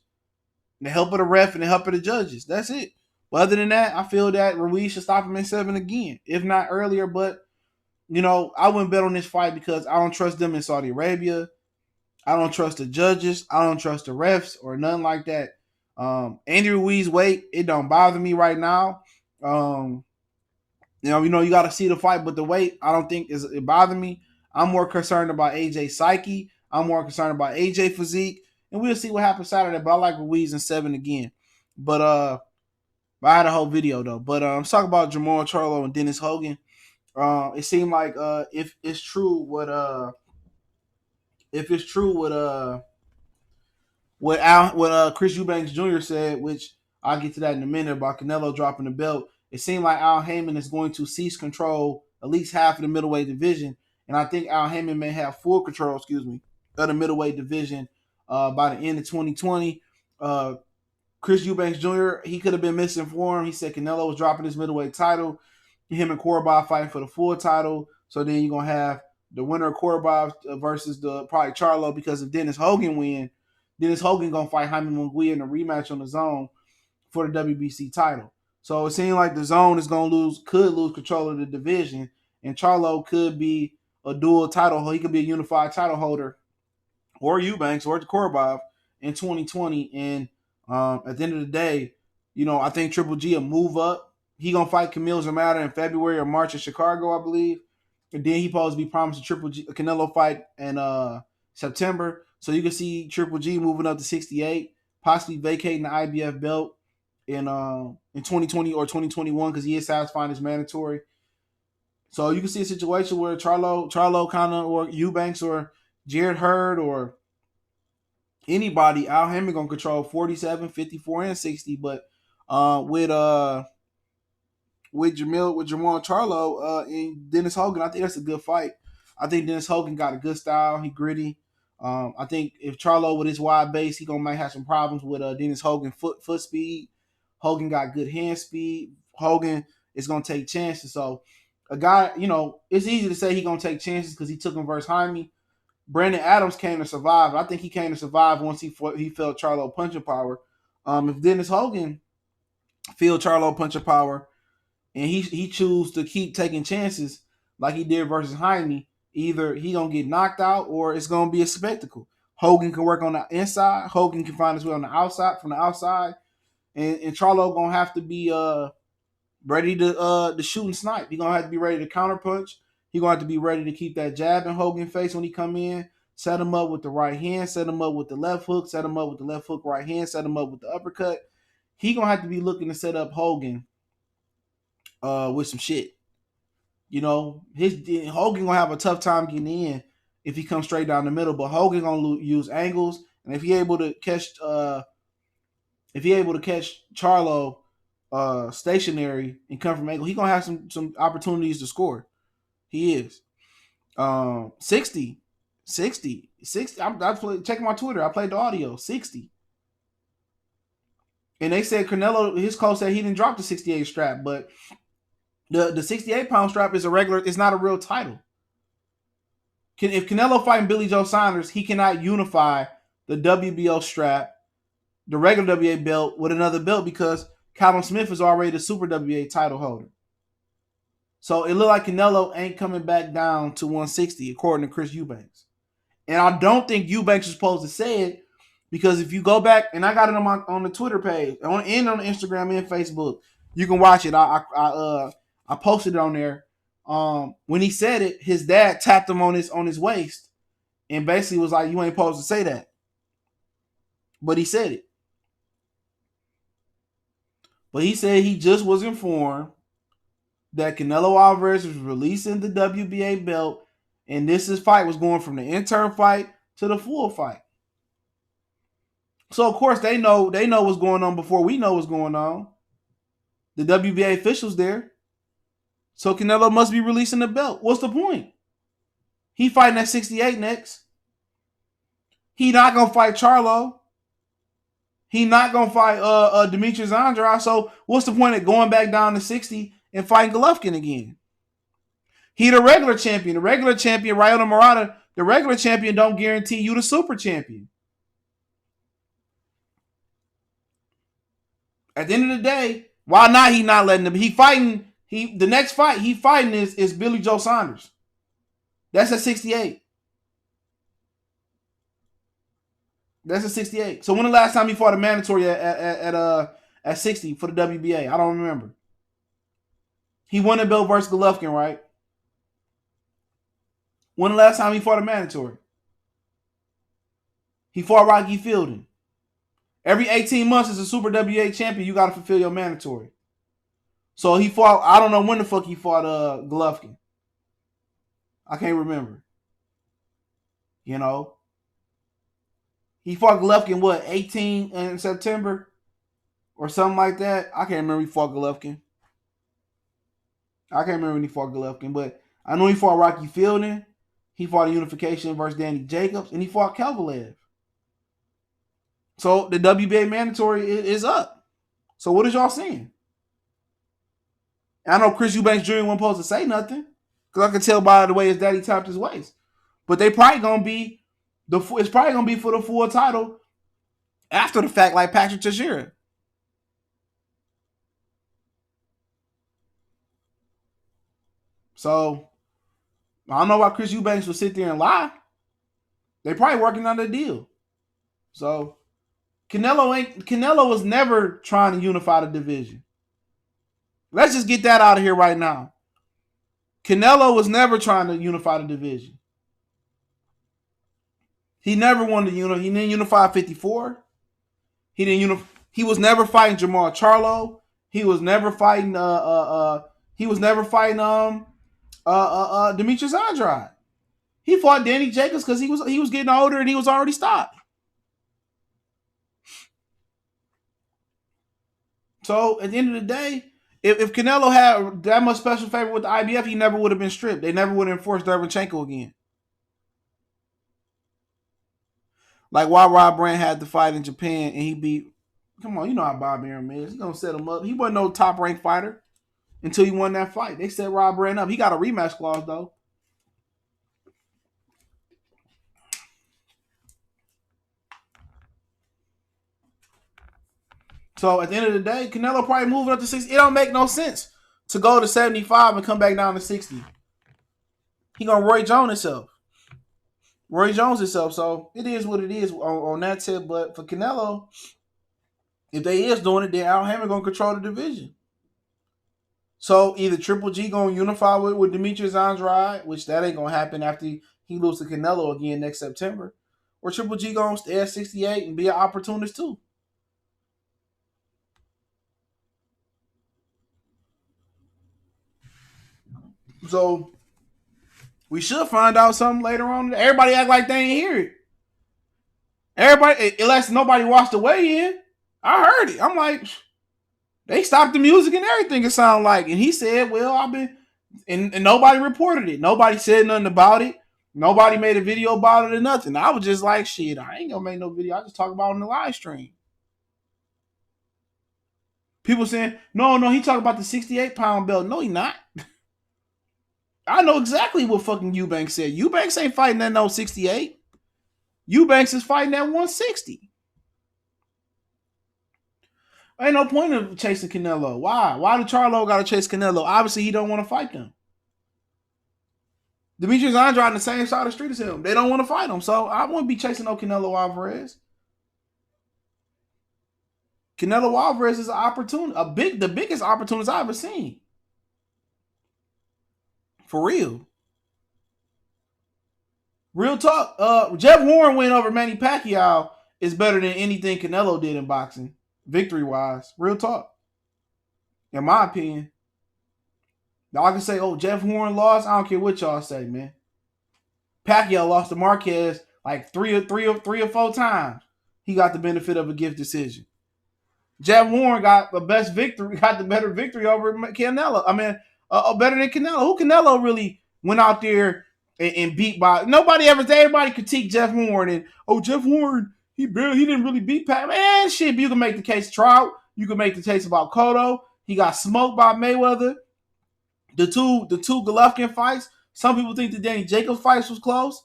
the help of the ref, and the help of the judges. That's it. But other than that, I feel that Ruiz should stop him in 7 again, if not earlier. But I wouldn't bet on this fight because I don't trust them in Saudi Arabia. I don't trust the judges. I don't trust the refs or nothing like that. Andy Ruiz weight, it don't bother me right now. You got to see the fight, but the weight, I don't think it bothered me. I'm more concerned about AJ psyche. I'm more concerned about AJ physique, and we'll see what happens Saturday. But I like Ruiz in 7 again. But I had a whole video though. But let's talk about Jamal Charlo and Dennis Hogan. It seemed like if it's true what Chris Eubanks Jr. said, which I'll get to that in a minute about Canelo dropping the belt. It seemed like Al Haymon is going to cease control at least half of the middleweight division, and I think Al Haymon may have full control, of the middleweight division by the end of 2020. Chris Eubanks Jr., he could have been misinformed. He said Canelo was dropping his middleweight title. Him and Korobov fighting for the full title. So then you're going to have the winner of Korobov versus probably Charlo, because if Dennis Hogan win, Dennis Hogan going to fight Jaime Munguia in a rematch on the DAZN for the WBC title. So it seems like the DAZN could lose control of the division, and Charlo could be a dual title holder. He could be a unified title holder, or Eubanks, or Korobov in 2020. And at the end of the day, I think Triple G will move up. He gonna fight Kamil Zamata in February or March in Chicago, I believe. And then he supposed to be promised a Canelo fight in September. So you can see Triple G moving up to 68, possibly vacating the IBF belt in 2020 or 2021 because he is satisfying his mandatory. So you can see a situation where Charlo kind of, or Eubanks or Jared Hearn or anybody, Al Haymon gonna control 47, 54, and 60. But with Jamal Charlo and Dennis Hogan, I think that's a good fight. I think Dennis Hogan got a good style. He gritty. I think if Charlo with his wide base, he might have some problems with Dennis Hogan foot speed. Hogan got good hand speed. Hogan is gonna take chances. So a guy, it's easy to say he gonna take chances because he took him versus Jaime. Brandon Adams came to survive. I think he came to survive once he felt Charlo punching power. If Dennis Hogan feel Charlo punching power, and he choose to keep taking chances like he did versus Jaime, either he gonna get knocked out or it's gonna be a spectacle. Hogan can work on the inside. Hogan can find his way on the outside, from the outside, and Charlo gonna have to be ready to shoot and snipe. He gonna have to be ready to counter punch. He gonna have to be ready to keep that jab in Hogan's face when he come in. Set him up with the right hand. Set him up with the left hook. Set him up with the left hook, right hand. Set him up with the uppercut. He gonna have to be looking to set up Hogan with some shit. Hogan gonna have a tough time getting in if he comes straight down the middle. But Hogan gonna use angles, and if he able to catch Charlo stationary and come from angle, he gonna have some opportunities to score. He is 60. Check my Twitter. I played the audio. 60. And they said Canelo, his coach said he didn't drop the 68 strap, but the 68-pound strap is it's not a real title. If Canelo fighting Billy Joe Saunders, he cannot unify the WBO strap, the regular WBA belt, with another belt because Callum Smith is already the Super WBA title holder. So it looked like Canelo ain't coming back down to 160, according to Chris Eubanks. And I don't think Eubanks was supposed to say it Because if you go back, and I got it on the Twitter page, and on the Instagram and Facebook, you can watch it. I posted it on there. When he said it, his dad tapped him on his waist and basically was like, "You ain't supposed to say that," but he said it. But he said he just was informed that Canelo Alvarez was releasing the WBA belt, and this fight was going from the interim fight to the full fight. So of course they know what's going on before we know what's going on. The WBA officials there. So Canelo must be releasing the belt. What's the point? He fighting at 68 next. He not gonna fight Charlo. He not gonna fight Demetrius Andrade. So what's the point of going back down to 60 and fighting Golovkin again? He the regular champion. The regular champion, Ryota Murata, the regular champion don't guarantee you the super champion. At the end of the day, why not he not letting him? He fighting. The next fight he fighting is Billy Joe Saunders. That's at 68. That's at 68. So when the last time he fought a mandatory at 60 for the WBA? I don't remember. He won the belt versus Golovkin, right? When the last time he fought a mandatory? He fought Rocky Fielding. Every 18 months as a Super WBA champion, you got to fulfill your mandatory. So he fought, I don't know when the fuck he fought Golovkin. I can't remember. You know? He fought Golovkin, what, 18 in September? Or something like that? I can't remember he fought Golovkin. I can't remember when he fought Golovkin, but I know he fought Rocky Fielding. He fought a unification versus Danny Jacobs, and he fought Kovalev. So the WBA mandatory is up. So what is y'all saying? I know Chris Eubanks Jr. wasn't supposed to say nothing because I can tell by the way his daddy tapped his waist. But they probably gonna be it's probably gonna be for the full title after the fact, like Patrick Teixeira. So I don't know why Chris Eubanks would sit there and lie. They probably working on the deal. So Canelo was never trying to unify the division. Let's just get that out of here right now. Canelo was never trying to unify the division. He never wanted to unify. He didn't unify 54. He was never fighting Jamal Charlo. He was never fighting Demetrius Andrade. He fought Danny Jacobs because he was getting older and he was already stopped. So at the end of the day, if Canelo had that much special favor with the IBF, he never would have been stripped. They never would have enforced Derevchenko again. Like why Rob Brand had the fight in Japan and he beat. Come on, you know how Bob Arum is. He's gonna set him up. He wasn't no top ranked fighter until he won that fight. They set Rob Brand up. He got a rematch clause though. So at the end of the day, Canelo probably moving up to 60. It don't make no sense to go to 75 and come back down to 60. He gonna Roy Jones himself. So it is what it is on that tip. But for Canelo, if they is doing it, then Al Haymon gonna control the division. So either Triple G gonna unify with Demetrius Andrade, which that ain't gonna happen after he loses to Canelo again next September, or Triple G gonna stay at 68 and be an opportunist too. So we should find out something later on. Everybody act like they ain't hear it. Everybody, unless nobody watched the weigh-in, I heard it. I'm like, they stopped the music and everything. It sounded like, and he said, "Well, I've been," and nobody reported it. Nobody said nothing about it. Nobody made a video about it or nothing. I was just like, "Shit, I ain't gonna make no video. I just talk about it on the live stream." People saying, "No, he talking about the 68-pound belt." No, he not. I know exactly what fucking Eubanks said. Eubanks ain't fighting at no 68. Eubanks is fighting at 160. Ain't no point of chasing Canelo. Why? Why did Charlo got to chase Canelo? Obviously, he don't want to fight them. Demetrius Andrade on the same side of the street as him. They don't want to fight him. So I wouldn't be chasing no Canelo Alvarez. Canelo Alvarez is an opportunity, the biggest opportunity I've ever seen. For real. Real talk. Jeff Horn win over Manny Pacquiao is better than anything Canelo did in boxing, victory-wise. Real talk. In my opinion. Y'all can say, oh, Jeff Horn lost. I don't care what y'all say, man. Pacquiao lost to Marquez like three or four times. He got the benefit of a gift decision. Jeff Horn got the best victory, got the better victory over Canelo. I mean, better than Canelo. Who Canelo really went out there and beat by? Everybody critique Jeff Horn and, oh, Jeff Horn, he didn't really beat Pat. Man, shit, you can make the case Trout. You can make the case about Cotto. He got smoked by Mayweather. The two Golovkin fights. Some people think the Danny Jacobs fight was close.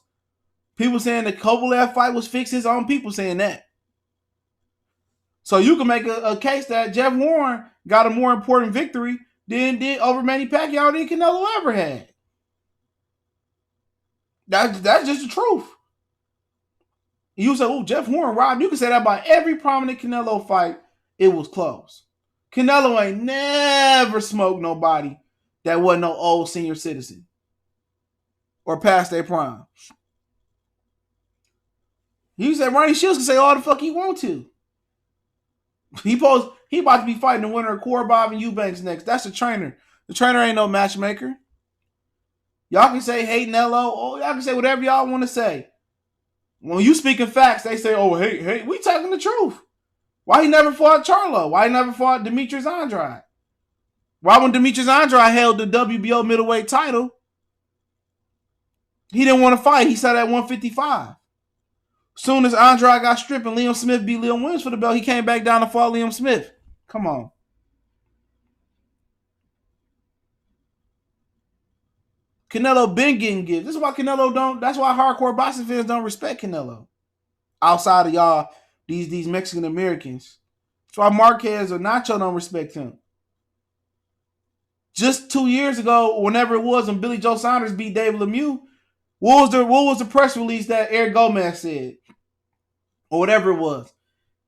People saying the Kovalev fight was fixed. His own people saying that. So you can make a case that Jeff Horn got a more important victory than did over Manny Pacquiao than Canelo ever had. That's just the truth. You say, oh, Jeff Horn robbed. You can say that about every prominent Canelo fight. It was close. Canelo ain't never smoked nobody that wasn't no old senior citizen or past their prime. You said Ronnie Shields can say all the fuck he want to. He about to be fighting the winner of Korobov and Eubanks next. That's the trainer. The trainer ain't no matchmaker. Y'all can say hate Nello. Oh, y'all can say whatever y'all want to say. When you speaking facts, they say, oh, hey, we talking the truth. Why he never fought Charlo? Why he never fought Demetrius Andrade? Why when Demetrius Andrade held the WBO middleweight title, he didn't want to fight. He sat at 155. Soon as Andrade got stripped and Liam Smith beat Liam Williams for the belt, he came back down to fight Liam Smith. Come on. Canelo been getting gifts. This is why Canelo don't. That's why hardcore boxing fans don't respect Canelo. Outside of y'all, these Mexican Americans. That's why Marquez or Nacho don't respect him. Just 2 years ago, whenever it was, when Billy Joe Saunders beat David Lemieux, what was the press release that Eric Gomez said? Or whatever it was.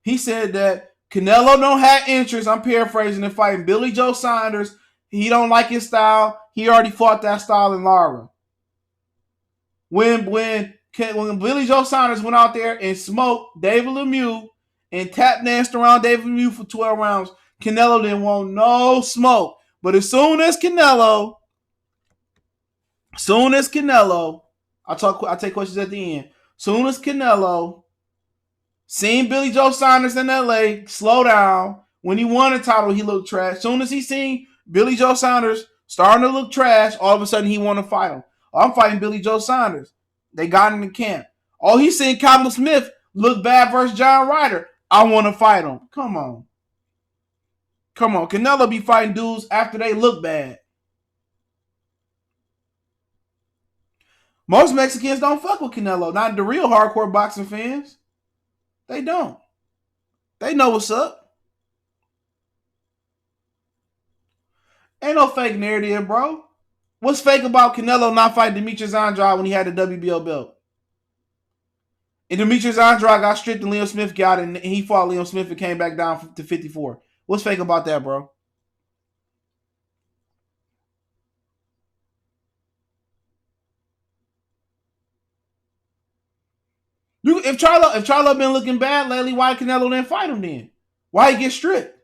He said that Canelo don't have interest, I'm paraphrasing, in fighting Billy Joe Saunders. He don't like his style. He already fought that style in Lara. When Billy Joe Saunders went out there and smoked David Lemieux and tap danced around David Lemieux for 12 rounds, Canelo didn't want no smoke. But as soon as Canelo, I take questions at the end. Soon as Canelo seen Billy Joe Saunders in LA slow down, when he won the title, he looked trash. Soon as he seen Billy Joe Saunders starting to look trash, all of a sudden he want to fight him. Oh, I'm fighting Billy Joe Saunders. They got in the camp. Oh, he seen Callum Smith look bad versus John Ryder. I want to fight him. Come on. Canelo be fighting dudes after they look bad. Most Mexicans don't fuck with Canelo. Not the real hardcore boxing fans. They don't. They know what's up. Ain't no fake narrative, bro. What's fake about Canelo not fighting Demetrius Andrade when he had the WBO belt? And Demetrius Andrade got stripped and Liam Smith got it, and he fought Liam Smith and came back down to 54. What's fake about that, bro? If Charlo been looking bad lately, why Canelo didn't fight him then? Why he get stripped?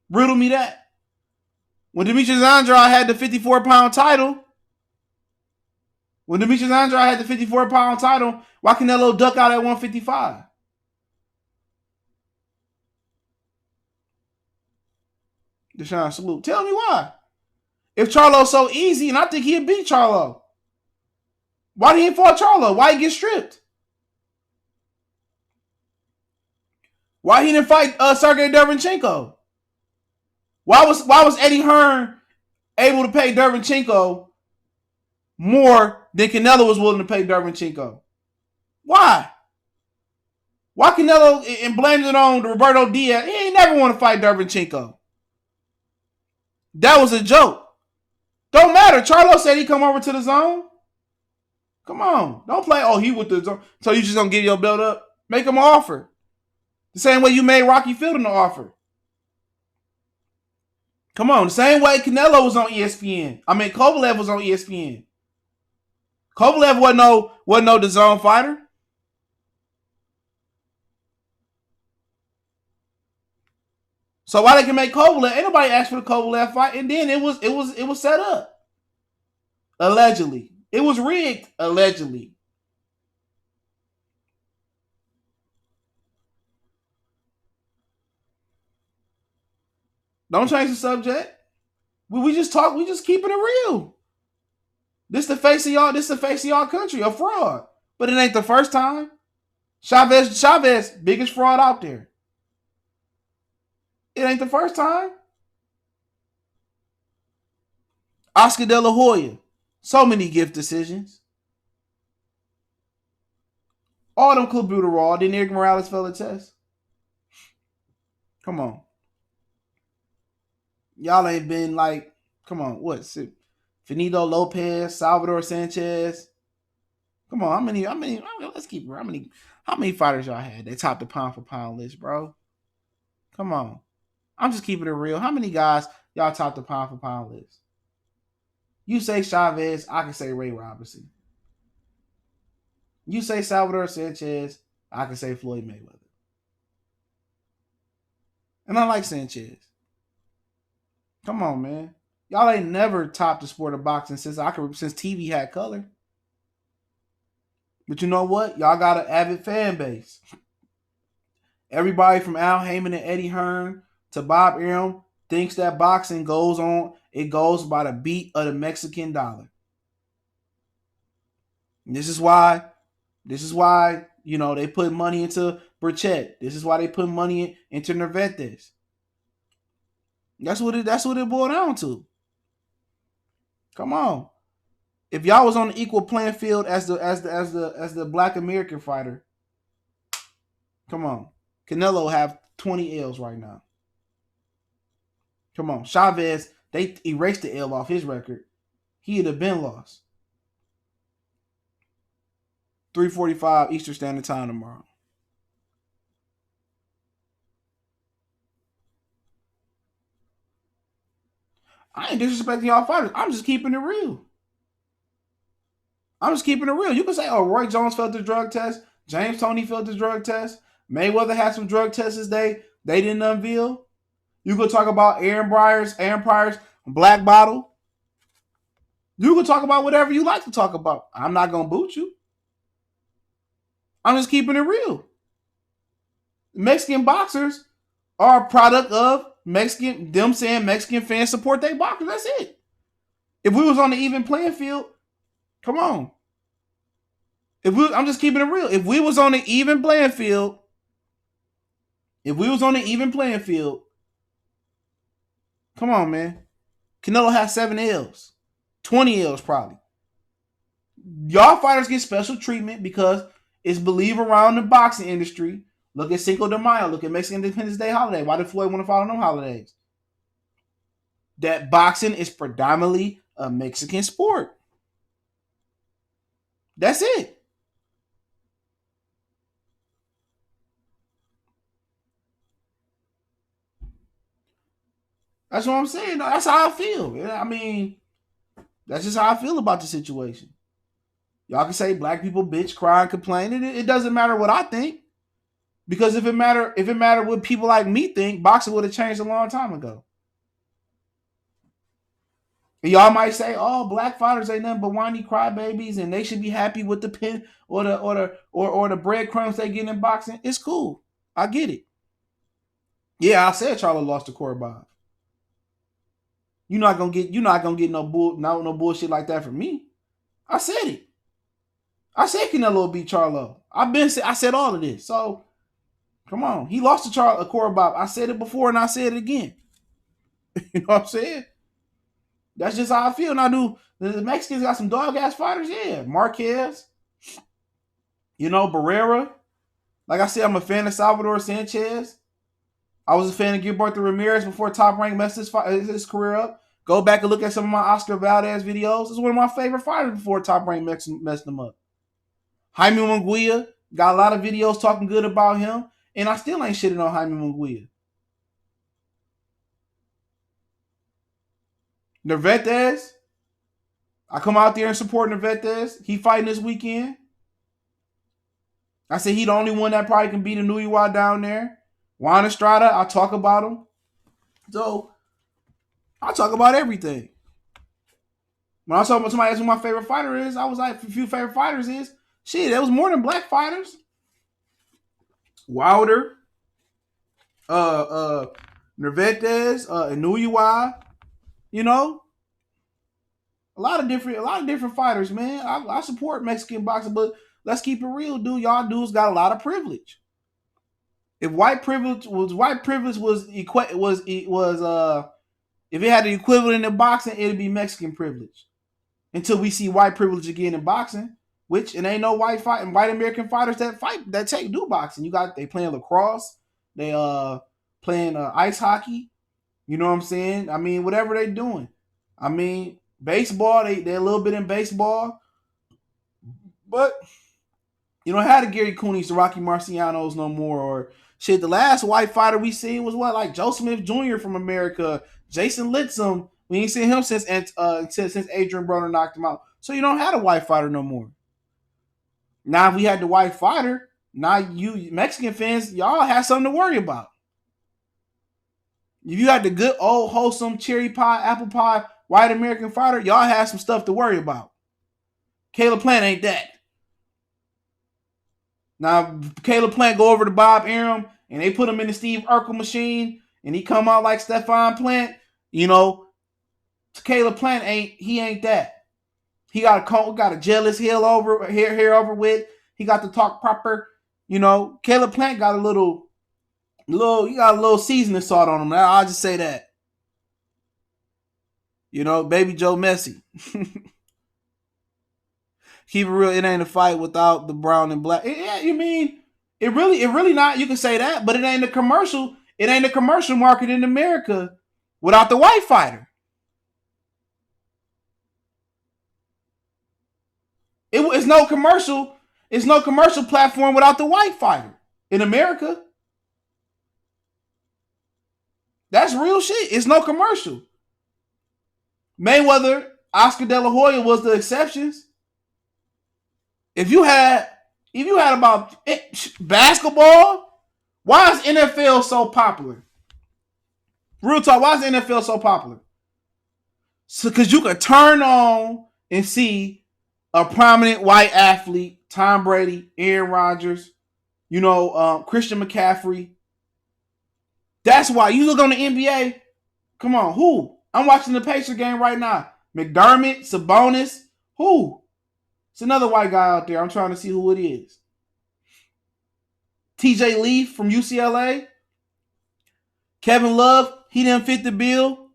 Riddle me that. When Demetrius Andrade had the 54-pound title, why Canelo duck out at 155? Deshaun, salute. Tell me why. If Charlo's so easy, and I think he'd beat Charlo, why did he fight Charlo? Why he get stripped? Why he didn't fight Sergey Derevyanchenko? Why was Eddie Hearn able to pay Derevyanchenko more than Canelo was willing to pay Derevyanchenko? Why? Why Canelo and blames it on Roberto Diaz? He ain't never want to fight Derevyanchenko. That was a joke. Don't matter. Charlo said he come over to the zone. Come on. Don't play, oh, he with the zone. So you just gonna give your belt up? Make him an offer. The same way you made Rocky Fielding the offer. Come on, the same way Canelo was on ESPN. I mean, Kovalev was on ESPN. Kovalev wasn't no DAZN fighter. So why they can make Kovalev? Ain't nobody asked for the Kovalev fight, and then it was set up. Allegedly. It was rigged, allegedly. Don't change the subject. We just talk, we just keeping it real. This the face of y'all country, a fraud. But it ain't the first time. Chavez, biggest fraud out there. It ain't the first time. Oscar De La Hoya, so many gift decisions. All them Club then Eric Morales fell a test. Come on. Y'all ain't been like, come on, what? Finito Lopez, Salvador Sanchez. Come on, let's keep it. How many fighters y'all had? They topped the pound for pound list, bro. Come on. I'm just keeping it real. How many guys y'all topped the pound for pound list? You say Chavez, I can say Ray Robinson. You say Salvador Sanchez, I can say Floyd Mayweather. And I like Sanchez. Come on, man. Y'all ain't never topped the sport of boxing since TV had color. But you know what? Y'all got an avid fan base. Everybody from Al Haymon and Eddie Hearn to Bob Arum thinks that boxing goes by the beat of the Mexican dollar. And this is why, they put money into Burchett. This is why they put money into Nervantes. That's what it boiled down to. Come on. If y'all was on the equal playing field as the Black American fighter, come on. Canelo have 20 L's right now. Come on. Chavez, they erased the L off his record. He'd have been lost. 3:45 Eastern Standard Time tomorrow. I ain't disrespecting y'all fighters. I'm just keeping it real. You can say, oh, Roy Jones failed the drug test. James Toney failed the drug test. Mayweather had some drug tests they didn't unveil. You could talk about Aaron Pryor's black bottle. You could talk about whatever you like to talk about. I'm not going to boot you. I'm just keeping it real. Mexican boxers are a product of them saying Mexican fans support their boxers. That's it. If we was on the even playing field, come on. I'm just keeping it real. If we was on the even playing field, come on, man. Canelo has 7 L's. 20 L's probably. Y'all fighters get special treatment because it's believed around the boxing industry. Look at Cinco de Mayo. Look at Mexican Independence Day holiday. Why did Floyd want to follow them holidays? That boxing is predominantly a Mexican sport. That's it. That's what I'm saying. That's how I feel. I mean, that's just how I feel about the situation. Y'all can say black people bitch, cry, and complain. It doesn't matter what I think. Because if it mattered what people like me think, boxing would have changed a long time ago. And y'all might say, "Oh, black fighters ain't nothing but whiny crybabies, and they should be happy with the pin or the breadcrumbs they get in boxing." It's cool. I get it. Yeah, I said Charlo lost to Korobov. You're not gonna get no bullshit like that from me. I said it. I said Canelo beat Charlo. I said all of this. So come on, he lost to Korobov. I said it before and I said it again. You know what I'm saying? That's just how I feel. Now, do the Mexicans got some dog ass fighters? Yeah, Marquez. Barrera. Like I said, I'm a fan of Salvador Sanchez. I was a fan of Gilberto Ramirez before Top Rank messed his career up. Go back and look at some of my Oscar Valdez videos. This is one of my favorite fighters before Top Rank messed him up. Jaime Munguia, got a lot of videos talking good about him. And I still ain't shitting on Haymon. Nerventes, I come out there and support Nerventes. He fighting this weekend. I said he the only one that probably can beat a UKAD down there. Juan Estrada, I talk about him. So I talk about everything. When I was talking about somebody asked who my favorite fighter is, I was like, a few favorite fighters is shit. There was more than black fighters. Wilder, Nerventes, Inouye, you know, a lot of different fighters, man. I support Mexican boxing, but let's keep it real, dude. Y'all dudes got a lot of privilege. If white privilege was if it had the equivalent in boxing, it'd be Mexican privilege. Until we see white privilege again in boxing, which it ain't no white American fighters that do boxing. They playing lacrosse, they playing ice hockey. You know what I'm saying? I mean, whatever they doing. I mean, baseball, they a little bit in baseball, but you don't have the Gary Cooneys, the Rocky Marcianos no more, or shit. The last white fighter we seen was what, like Joe Smith Jr. from America, Jason Litzum. We ain't seen him since Adrian Broner knocked him out. So you don't have a white fighter no more. Now, if we had the white fighter, now you Mexican fans, y'all have something to worry about. If you had the good old wholesome cherry pie, apple pie, white American fighter, y'all have some stuff to worry about. Caleb Plant ain't that. Now, Caleb Plant go over to Bob Arum and they put him in the Steve Urkel machine and he come out like Stefan Plant, you know, Caleb Plant ain't that. He got a jealous hair over with. He got to talk proper. You know, Caleb Plant got a little seasoning salt on him. I'll just say that. You know, baby Joe Messi. Keep it real, it ain't a fight without the brown and black. Yeah, you mean it really not. You can say that, but it ain't a commercial. It ain't a commercial market in America without the white fighter. It's no commercial. It's no commercial platform without the white fighter in America. That's real shit. It's no commercial. Mayweather, Oscar De La Hoya was the exceptions. If you had about basketball, why is NFL so popular? Real talk, why is the NFL so popular? So, because you could turn on and see a prominent white athlete, Tom Brady, Aaron Rodgers, Christian McCaffrey. That's why you look on the NBA. Come on, who? I'm watching the Pacers game right now. McDermott, Sabonis, who? It's another white guy out there. I'm trying to see who it is. TJ Leaf from UCLA. Kevin Love, he didn't fit the bill.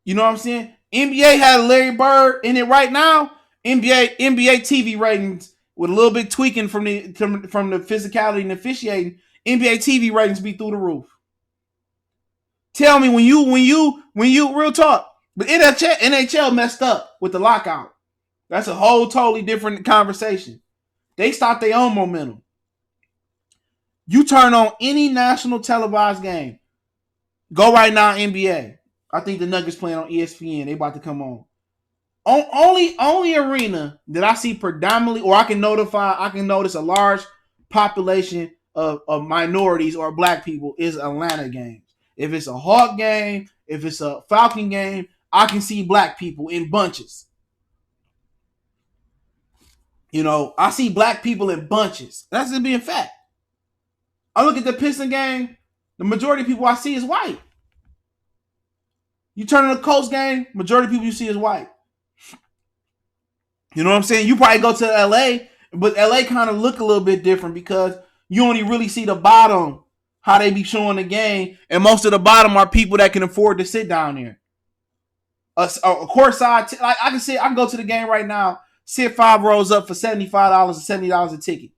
You know what I'm saying? NBA had Larry Bird in it right now. NBA TV ratings with a little bit tweaking from the physicality and officiating. NBA TV ratings be through the roof. Tell me when you real talk. But NHL messed up with the lockout. That's a whole totally different conversation. They stopped their own momentum. You turn on any national televised game. Go right now, NBA. I think the Nuggets playing on ESPN. They about to come on. Only arena that I see predominantly, or I can notice a large population of minorities or black people is Atlanta games. If it's a Hawk game, if it's a Falcon game, I can see black people in bunches. I see black people in bunches. That's just being fact. I look at the Piston game, the majority of people I see is white. You turn on the Colts game, majority of people you see is white. You know what I'm saying? You probably go to LA, but LA kind of look a little bit different because you only really see the bottom, how they be showing the game, and most of the bottom are people that can afford to sit down there. A courtside, I can go to the game right now, sit 5 rows up for $75 or $70 a ticket.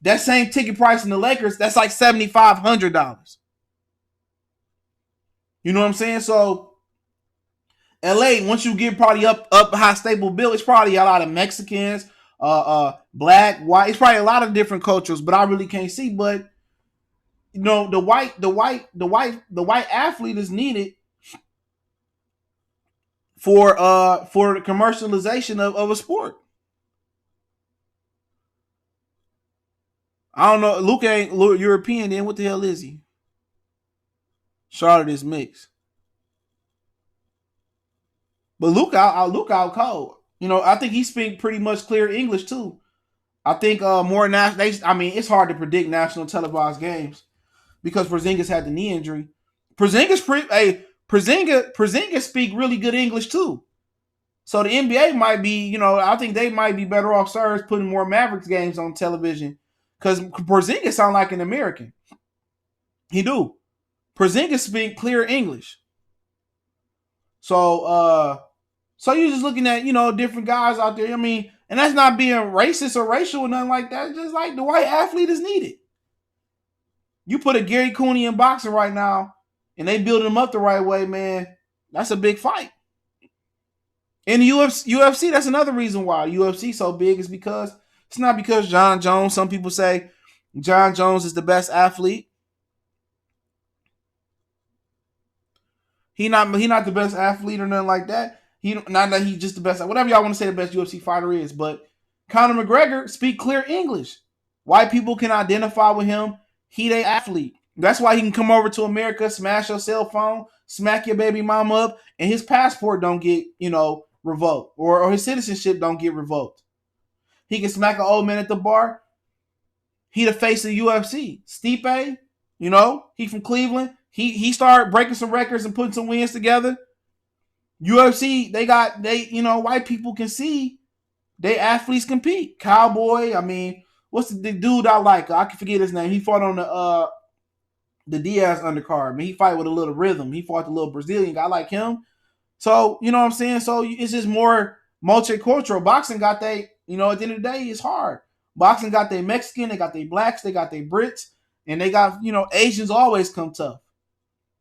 That same ticket price in the Lakers, that's like $7,500. You know what I'm saying? So LA, once you get probably up high stable bill, it's probably a lot of Mexicans, black, white. It's probably a lot of different cultures, but I really can't see. But the white athlete is needed for the commercialization of a sport. I don't know. Luke ain't European. Then what the hell is he? Charlotte is mixed. But Luke out cold. I think he speak pretty much clear English too. I think more national. I mean, it's hard to predict national televised games because Porzingis had the knee injury. Porzingis speak really good English too. So the NBA might be, I think they might be better off served putting more Mavericks games on television because Porzingis sound like an American. He do. Porzingis speak clear English. So you're just looking at, different guys out there. I mean, and that's not being racist or racial or nothing like that. It's just like the white athlete is needed. You put a Gary Cooney in boxing right now and they build him up the right way, man. That's a big fight. In the UFC, that's another reason why UFC so big is because it's not because John Jones. Some people say John Jones is the best athlete. He not the best athlete or nothing like that. Not that he's just the best. Whatever y'all want to say the best UFC fighter is, but Conor McGregor speak clear English. White people can identify with him. He they athlete. That's why he can come over to America, smash your cell phone, smack your baby mama up, and his passport don't get, revoked or his citizenship don't get revoked. He can smack an old man at the bar. He the face of the UFC. Stipe, he from Cleveland. He started breaking some records and putting some wins together. UFC, white people can see they athletes compete. Cowboy, I mean, what's the dude I like? I can forget his name. He fought on the Diaz undercard. I mean, he fight with a little rhythm. He fought the little Brazilian guy like him. So, you know what I'm saying? So it's just more multicultural. Boxing got at the end of the day, it's hard. Boxing got their Mexican, they got their blacks, they got their Brits, and they got, Asians always come tough.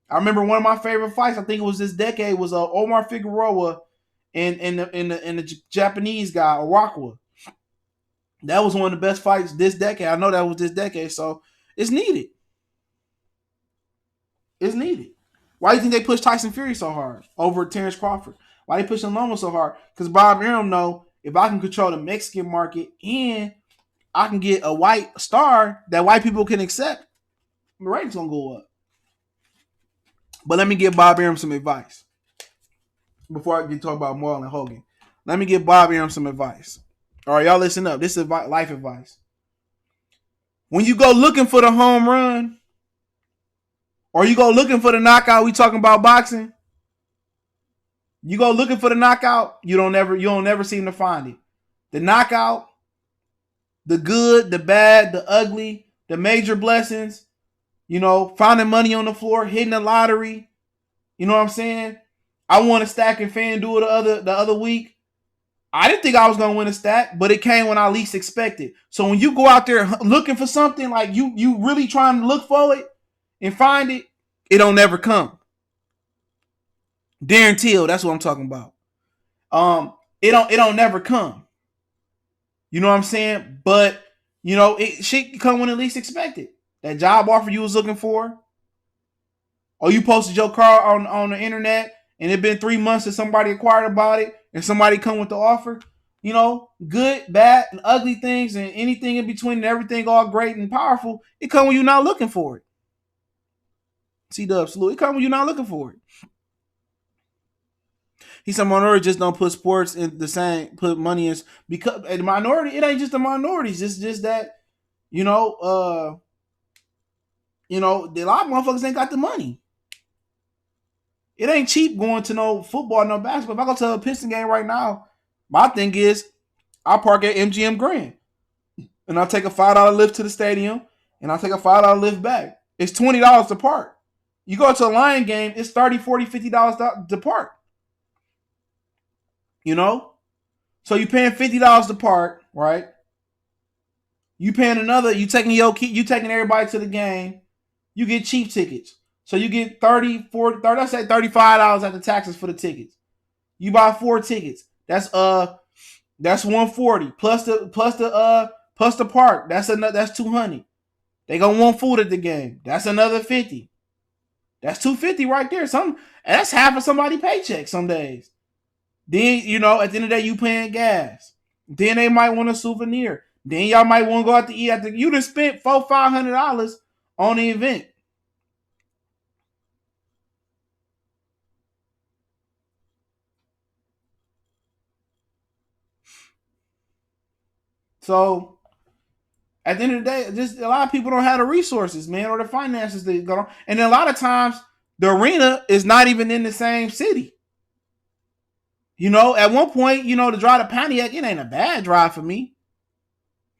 I remember one of my favorite fights, I think it was this decade, was Omar Figueroa and the Japanese guy, Orakwa. That was one of the best fights this decade. I know that was this decade, so it's needed. It's needed. Why do you think they push Tyson Fury so hard over Terrence Crawford? Why they pushing Loma so hard? Because Bob Arum know if I can control the Mexican market and I can get a white star that white people can accept, the ratings gonna go up. But let me give Bob Arum some advice before I get to talk about Marlon and Hogan. Let me give Bob Arum some advice. All right, y'all listen up. This is life advice. When you go looking for the home run, or you go looking for the knockout, we talking about boxing. You go looking for the knockout, you don't never seem to find it. The knockout, the good, the bad, the ugly, the major blessings, finding money on the floor, hitting the lottery. You know what I'm saying? I won a stack in FanDuel the other week. I didn't think I was gonna win a stack, but it came when I least expected. So when you go out there looking for something, like you really trying to look for it and find it, it don't never come. Darren Till, that's what I'm talking about. It don't never come. You know what I'm saying? But it shit come when it least expected. That job offer you was looking for, or you posted your car on the internet and it been 3 months since somebody inquired about it and somebody come with the offer. Good, bad, and ugly things and anything in between and everything all great and powerful, it come when you're not looking for it. C-Dub salute. It come when you're not looking for it. He said minority just don't put sports in the same, put money in, because the minority, it ain't just the minorities. It's just that, a lot of motherfuckers ain't got the money. It ain't cheap going to no football, no basketball. If I go to a Piston game right now, my thing is I park at MGM Grand and I'll take a $5 lift to the stadium and I'll take a $5 lift back. It's $20 to park. You go to a Lion game, it's $30, $40, $50 to park. So you paying $50 to park, right? You paying you taking everybody to the game. You get cheap tickets. So you get $30, $40, let's say $35 after taxes for the tickets. You buy 4 tickets. That's That's 140 plus the park. That's 200. They gonna want food at the game. That's another 50. That's 250 right there. That's half of somebody's paycheck some days. Then at the end of the day, you paying gas. Then they might want a souvenir. Then y'all might want to go out to eat after you done spent $400-$500 on the event. So at the end of the day, just a lot of people don't have the resources, man, or the finances to go on. And then a lot of times the arena is not even in the same city. At one point, to drive to Pontiac, it ain't a bad drive for me.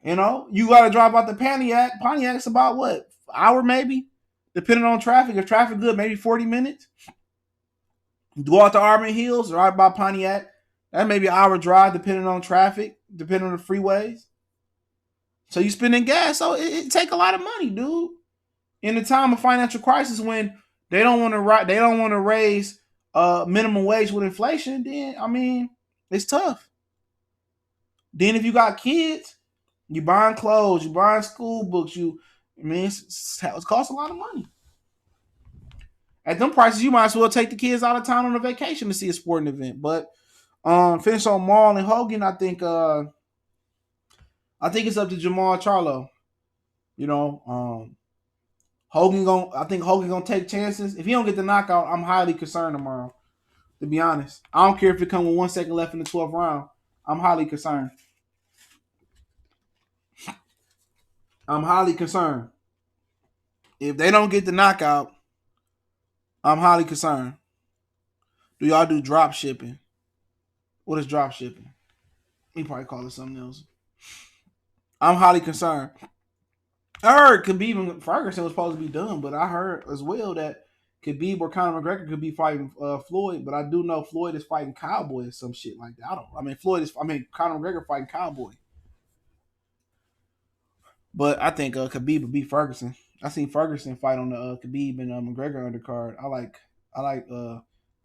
You got to drive out to Pontiac. Pontiac's about what, hour maybe, depending on traffic. If traffic good, maybe 40 minutes. Go out to Auburn Hills, right by Pontiac. That may be an hour drive, depending on traffic, depending on the freeways. So you spending gas, so it take a lot of money, dude. In the time of financial crisis, when they don't want to raise minimum wage with inflation, then I mean it's tough. Then if you got kids, you buying clothes, you buying school books, it costs a lot of money. At them prices, you might as well take the kids out of town on a vacation to see a sporting event. But finish on Maul and Hogan, I think it's up to Jamal Charlo. I think Hogan gonna take chances. If he don't get the knockout, I'm highly concerned tomorrow. To be honest, I don't care if it comes with 1 second left in the 12th round. I'm highly concerned. If they don't get the knockout, I'm highly concerned. Do y'all do drop shipping? What is drop shipping? We probably call it something else. I'm highly concerned. I heard Khabib and Ferguson was supposed to be done, but I heard as well that Khabib or Conor McGregor could be fighting Floyd, but I do know Floyd is fighting Cowboy or some shit like that. Conor McGregor fighting Cowboy. But I think Khabib would beat Ferguson. I seen Ferguson fight on the Khabib and McGregor undercard. I like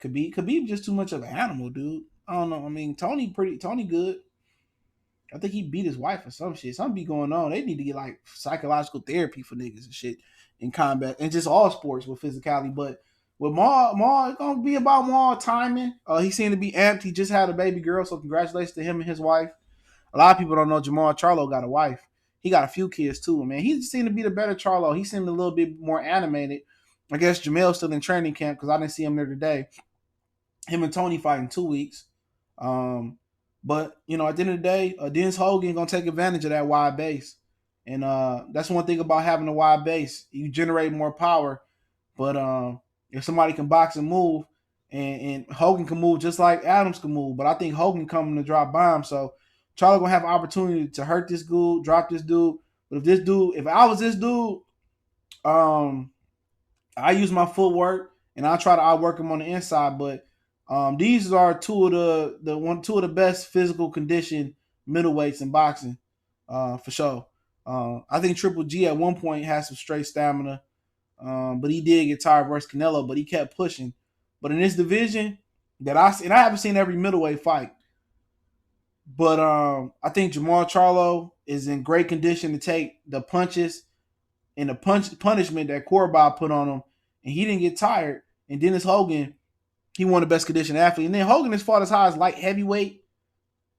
Khabib. Khabib just too much of an animal, dude. I don't know. I mean, Tony good. I think he beat his wife or some shit. Something be going on. They need to get like psychological therapy for niggas and shit in combat and just all sports with physicality. But with Maul, it's gonna be about Maul timing. He seemed to be amped. He just had a baby girl, so congratulations to him and his wife. A lot of people don't know Jamal Charlo got a wife. He got a few kids too, man. He seemed to be the better Charlo. He seemed a little bit more animated. I guess Jamel's still in training camp because I didn't see him there today. Him and Tony fighting 2 weeks. But at the end of the day, Dennis Hogan gonna take advantage of that wide base, and that's one thing about having a wide base. You generate more power, but if somebody can box and move, and Hogan can move just like Adams can move, but I think Hogan coming to drop bombs, so Charlie gonna have an opportunity to hurt this dude, drop this dude. But if I was this dude, I use my footwork and I try to outwork him on the inside, but. These are two of the best physical condition middleweights in boxing, for sure. I think Triple G at one point had some straight stamina, but he did get tired versus Canelo, but he kept pushing. But in this division, I haven't seen every middleweight fight, but I think Jamal Charlo is in great condition to take the punches and the punishment that Korobov put on him, and he didn't get tired. And Dennis Hogan. He won the best conditioned athlete. And then Hogan has fought as high as light heavyweight.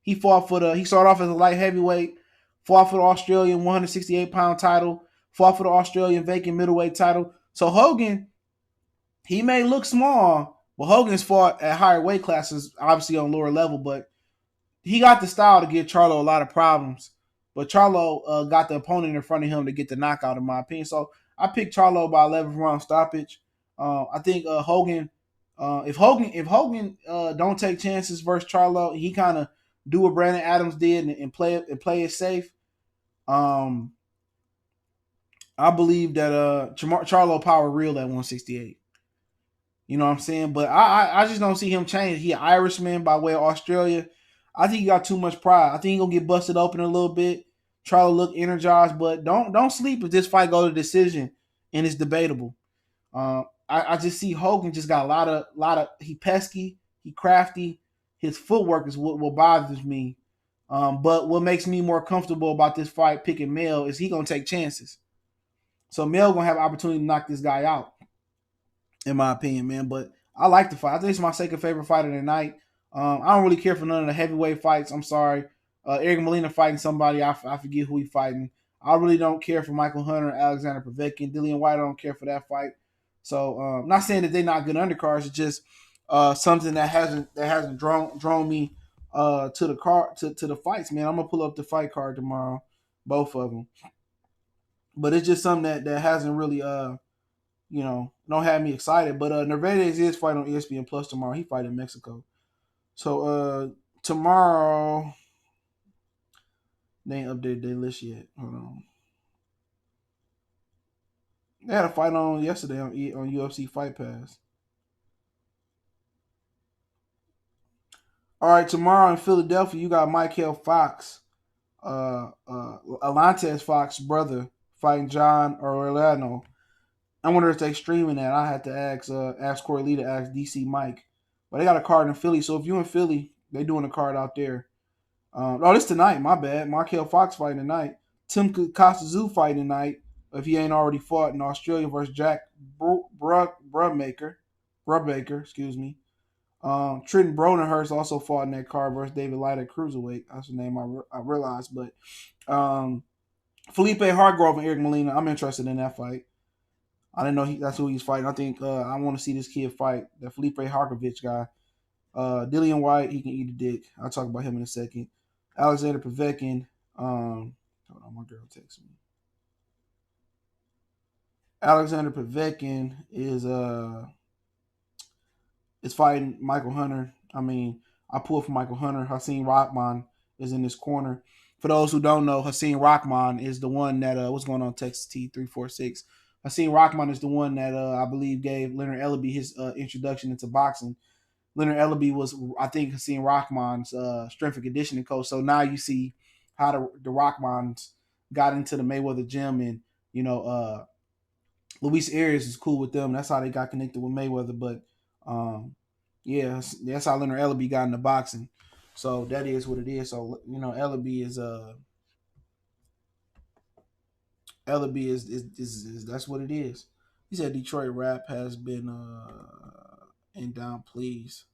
He started off as a light heavyweight, fought for the Australian 168-pound title, fought for the Australian vacant middleweight title. So Hogan, he may look small, but Hogan's fought at higher weight classes, obviously on lower level, but he got the style to give Charlo a lot of problems. But Charlo got the opponent in front of him to get the knockout, in my opinion. So I picked Charlo by 11th round stoppage. I think Hogan... if Hogan don't take chances versus Charlo, he kind of do what Brandon Adams did and play it safe. I believe that Charlo power real at 168. You know what I'm saying? But I just don't see him change. He an Irishman by way of Australia. I think he got too much pride. I think he gonna get busted open a little bit. Charlo look energized, but don't sleep if this fight go to decision and it's debatable. I just see Hogan just got a lot of he pesky, he crafty. His footwork is what bothers me. But what makes me more comfortable about this fight picking Mel is he gonna take chances. So Mel gonna have an opportunity to knock this guy out, in my opinion, man. But I like the fight. I think it's my second favorite fight of the night. I don't really care for none of the heavyweight fights. I'm sorry. Eric Molina fighting somebody. I forget who he fighting. I really don't care for Michael Hunter, Alexander Povetkin, Dillian Whyte. I don't care for that fight. So not saying that they're not good undercards. It's just something that hasn't drawn me to the car to the fights, man. I'm gonna pull up the fight card tomorrow, both of them. But it's just something that hasn't really don't have me excited. But Nervades is fighting on ESPN Plus tomorrow. He fight in Mexico. So tomorrow they ain't updated their list yet. Hold on. They had a fight on yesterday on UFC Fight Pass. All right, tomorrow in Philadelphia, you got Michael Fox, Alantez Fox brother fighting John Orellano. I wonder if they streaming that. I had to ask Corey Lee to ask DC Mike, but they got a card in Philly. So if you in Philly, they doing a card out there. This tonight. My bad. Markel Fox fighting tonight. Tim Costa fighting tonight. If he ain't already fought in Australia versus Jack Brubmaker, excuse me. Trenton Brodenhurst also fought in that card versus David Light at cruiserweight. That's the name I realized. But Felipe Hargrove and Eric Molina, I'm interested in that fight. I didn't know that's who he's fighting. I think I want to see this kid fight, that Felipe Harkovich guy. Dillian Whyte, he can eat a dick. I'll talk about him in a second. Alexander Povetkin. Hold on, my girl texts me. Alexander Povetkin is fighting Michael Hunter. I mean, I pulled for Michael Hunter. Hasim Rahman is in this corner. For those who don't know, Hasim Rahman is the one that what's going on Texas T346. Hasim Rahman is the one that I believe gave Leonard Ellaby his introduction into boxing. Leonard Ellaby was, I think, Hasim Rahman's strength and conditioning coach. So now you see how the Rahmans got into the Mayweather gym, and Luis Arias is cool with them. That's how they got connected with Mayweather. But yeah, that's how Leonard Ellaby got into boxing. So that is what it is. So Ellaby is that's what it is. He said Detroit rap has been and down, please.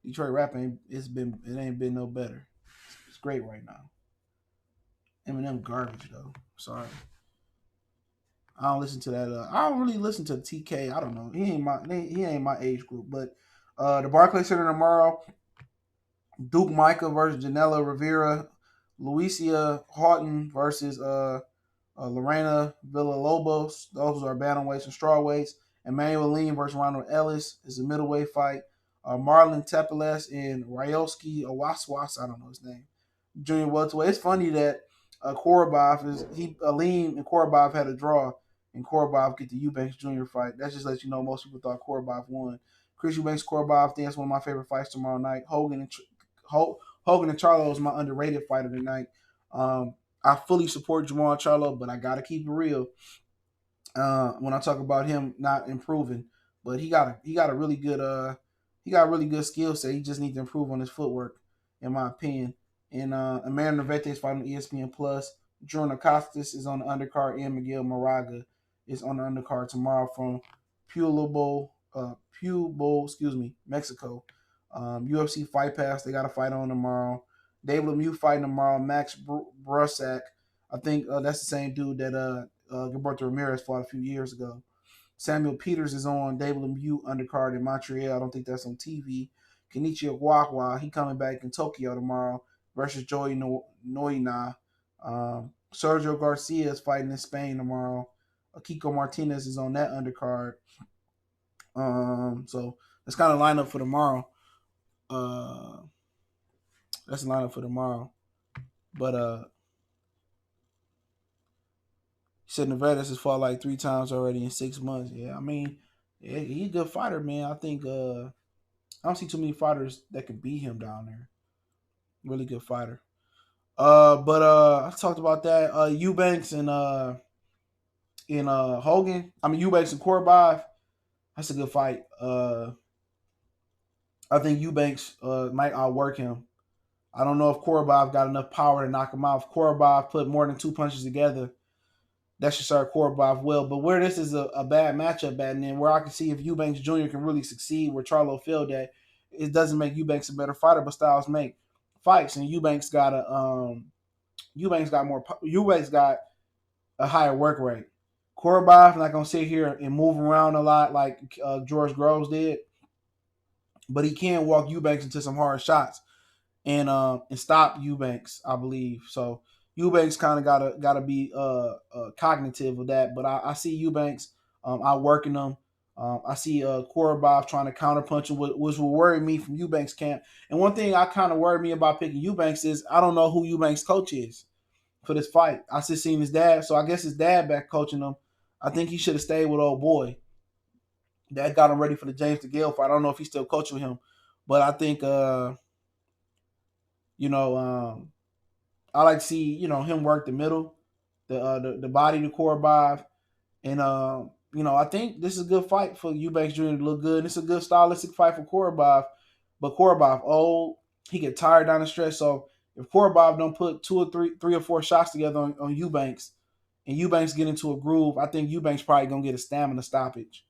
Detroit rap ain't been no better. It's great right now. Eminem garbage though. Sorry. I don't listen to that. I don't really listen to TK. I don't know. He ain't my age group. But the Barclays Center tomorrow. Duke Micah versus Janela Rivera. Luisia Houghton versus Lorena Villalobos. Those are bantamweights and strawweights. Emmanuel Lean versus Ronald Ellis is a middleweight fight. Marlon Tepeles and Ryelski Owaswas. I don't know his name. Junior welterweight. It's funny that Korobov Lean and Korobov had a draw, and Korobov get the Eubanks Jr. fight. That just lets you know most people thought Korobov won. Chris Eubanks Korobov. I think that's one of my favorite fights tomorrow night. Hogan and Charlo is my underrated fight of the night. I fully support Jamal Charlo, but I gotta keep it real when I talk about him not improving. But he got a really good skill set. He just needs to improve on his footwork, in my opinion. And Amanda Nervete is fighting on ESPN Plus. Jordan Costas is on the undercard, and Miguel Moraga is on the undercard tomorrow from Pueblo, Mexico. UFC Fight Pass, they got a fight on tomorrow. David Lemieux fighting tomorrow. Max Brusak, I think that's the same dude that Gilberto Ramirez fought a few years ago. Samuel Peters is on David Lemieux undercard in Montreal. I don't think that's on TV. Kenichi Ogawa, he coming back in Tokyo tomorrow versus Joey Noina. Sergio Garcia is fighting in Spain tomorrow. Kiko Martinez is on that undercard. So that's kind of lineup for tomorrow. That's the lineup for tomorrow. But he said Nevada has fought like 3 times already in 6 months. Yeah, I mean, yeah, he's a good fighter, man. I think I don't see too many fighters that could beat him down there. Really good fighter. But I talked about that. Eubanks and Hogan. I mean Eubanks and Korobov. That's a good fight. I think Eubanks might outwork him. I don't know if Korobov got enough power to knock him out. If Korobov put more than 2 punches together, that should serve Korobov well. But where this is a bad matchup at, and then where I can see if Eubanks Jr. can really succeed where Charlo failed at, it doesn't make Eubanks a better fighter, but styles make fights. And Eubanks got a higher work rate. Korobov not gonna sit here and move around a lot like George Groves did, but he can walk Eubanks into some hard shots and stop Eubanks, I believe. So Eubanks kind of gotta be cognitive of that. But I see Eubanks outworking them. I see Korobov trying to counterpunch him, which will worry me from Eubanks camp. And one thing I kind of worry me about picking Eubanks is I don't know who Eubanks' coach is for this fight. I just seen his dad, so I guess his dad back coaching him. I think he should have stayed with old boy. That got him ready for the James DeGale fight. I don't know if he's still coaching him, but I think you know I like to see him work the middle, the body to Korobov, and I think this is a good fight for Eubanks Jr. to look good. It's a good stylistic fight for Korobov, but Korobov old, he get tired down the stretch. So if Korobov don't put three or four shots together on Eubanks, and Eubanks get into a groove, I think Eubanks probably gonna get a stamina stoppage.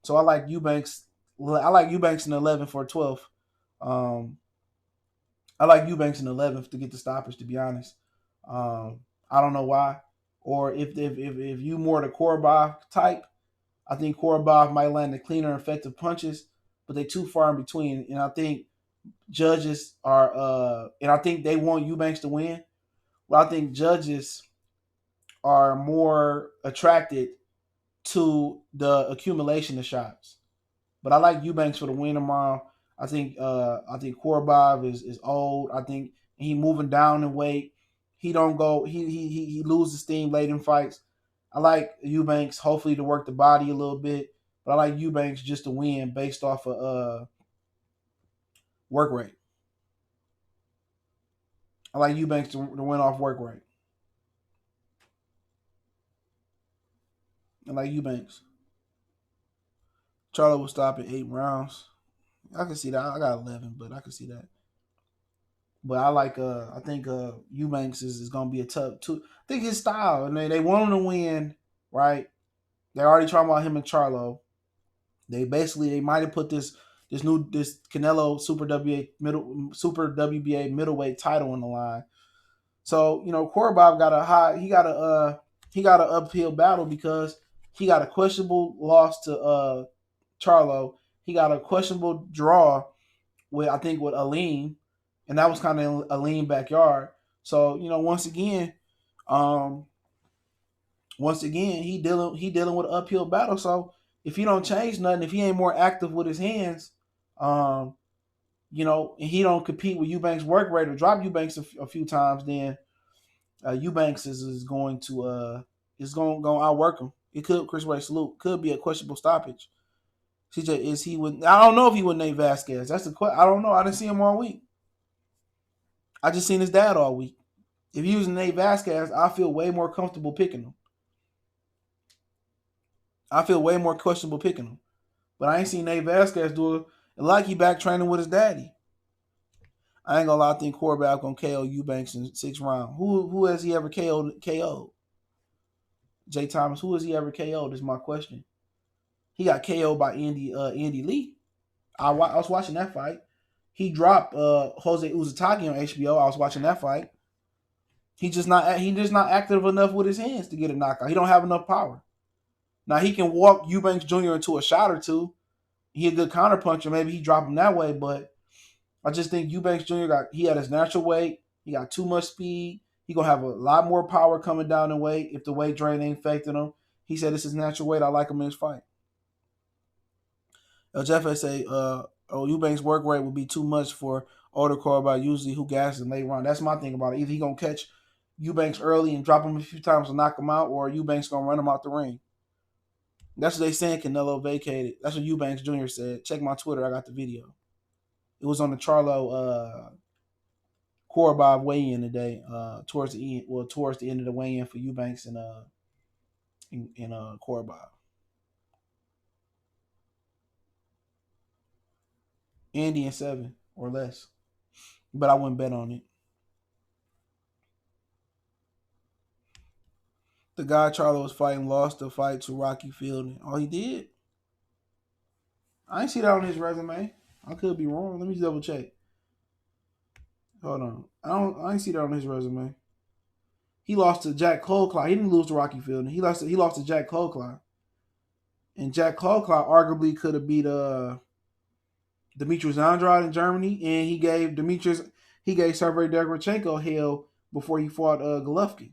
So I like Eubanks. I like Eubanks in 11 for 12th. I like Eubanks in 11th to get the stoppage. To be honest, I don't know why. Or if you more the Korobov type, I think Korobov might land the cleaner, effective punches, but they too far in between. And I think judges are, and I think they want Eubanks to win. But I think judges are more attracted to the accumulation of shots. But I like Eubanks for the win tomorrow. I think Korobov is old. I think he moving down in weight. He don't go. He loses steam late in fights. I like Eubanks hopefully to work the body a little bit, but I like Eubanks just to win based off of work rate. I like Eubanks to win off work rate. I like Eubanks. Charlo will stop at 8 rounds. I can see that. I got 11, but I can see that. But I like I think Eubanks is gonna be a tough too. I think his style, and they want him to win, right? They already talking about him and Charlo. They might have put this Canelo Super WBA middleweight title on the line. So Korobov got he got an uphill battle because he got a questionable loss to Charlo. He got a questionable draw with Aleem, and that was kind of a lean backyard. So um, once again he dealing with an uphill battle. So if he don't change nothing, if he ain't more active with his hands, um, and he don't compete with Eubanks' work rate or drop Eubanks a few times, then Eubanks is going to outwork him. It could Chris Ray salute could be a questionable stoppage. CJ, is he with? I don't know if he with Nate Vasquez. That's the question. I don't know. I didn't see him all week. I just seen his dad all week. If he was Nate Vasquez, I feel way more comfortable picking him. I feel way more questionable picking him. But I ain't seen Nate Vasquez do it like he back training with his daddy. I ain't gonna lie, I think Korobov gonna KO Eubanks in 6 rounds. Who has he ever KO'd? Jay Thomas, who has he ever KO'd is my question. He got KO'd by Andy Lee. I was watching that fight. He dropped Jose Uzataki on HBO. I was watching that fight. He just not active enough with his hands to get a knockout. He don't have enough power. Now he can walk Eubanks Jr. into a shot or two. He a good counterpuncher. Maybe he drop him that way, but I just think Eubanks Jr. He had his natural weight. He got too much speed. He gonna have a lot more power coming down in weight if the weight drain ain't affecting him. He said this is natural weight. I like him in his fight. Jeff say, Eubanks' work rate would be too much for older Korobov usually who gasses in late round. That's my thing about it. Either he gonna catch Eubanks early and drop him a few times to knock him out, or Eubanks gonna run him out the ring. That's what they saying. Canelo vacated. That's what Eubanks Jr. said. Check my Twitter. I got the video. It was on the Charlo Korobov weigh-in today. Towards the end of the weigh-in for Eubanks and Korobov. Andy in 7 or less. but I wouldn't bet on it. The guy Charlo was fighting lost the fight to Rocky Fielding. Oh, he did? I ain't see that on his resume. I could be wrong. Let me double check. Hold on. I ain't see that on his resume. He lost to Jack Colclough. He didn't lose to Rocky Fielding. He lost to Jack Colclough. And Jack Colclough arguably could have beat Demetrius Andrade in Germany, and he gave Sergey Derevchenko hell before he fought Golovkin.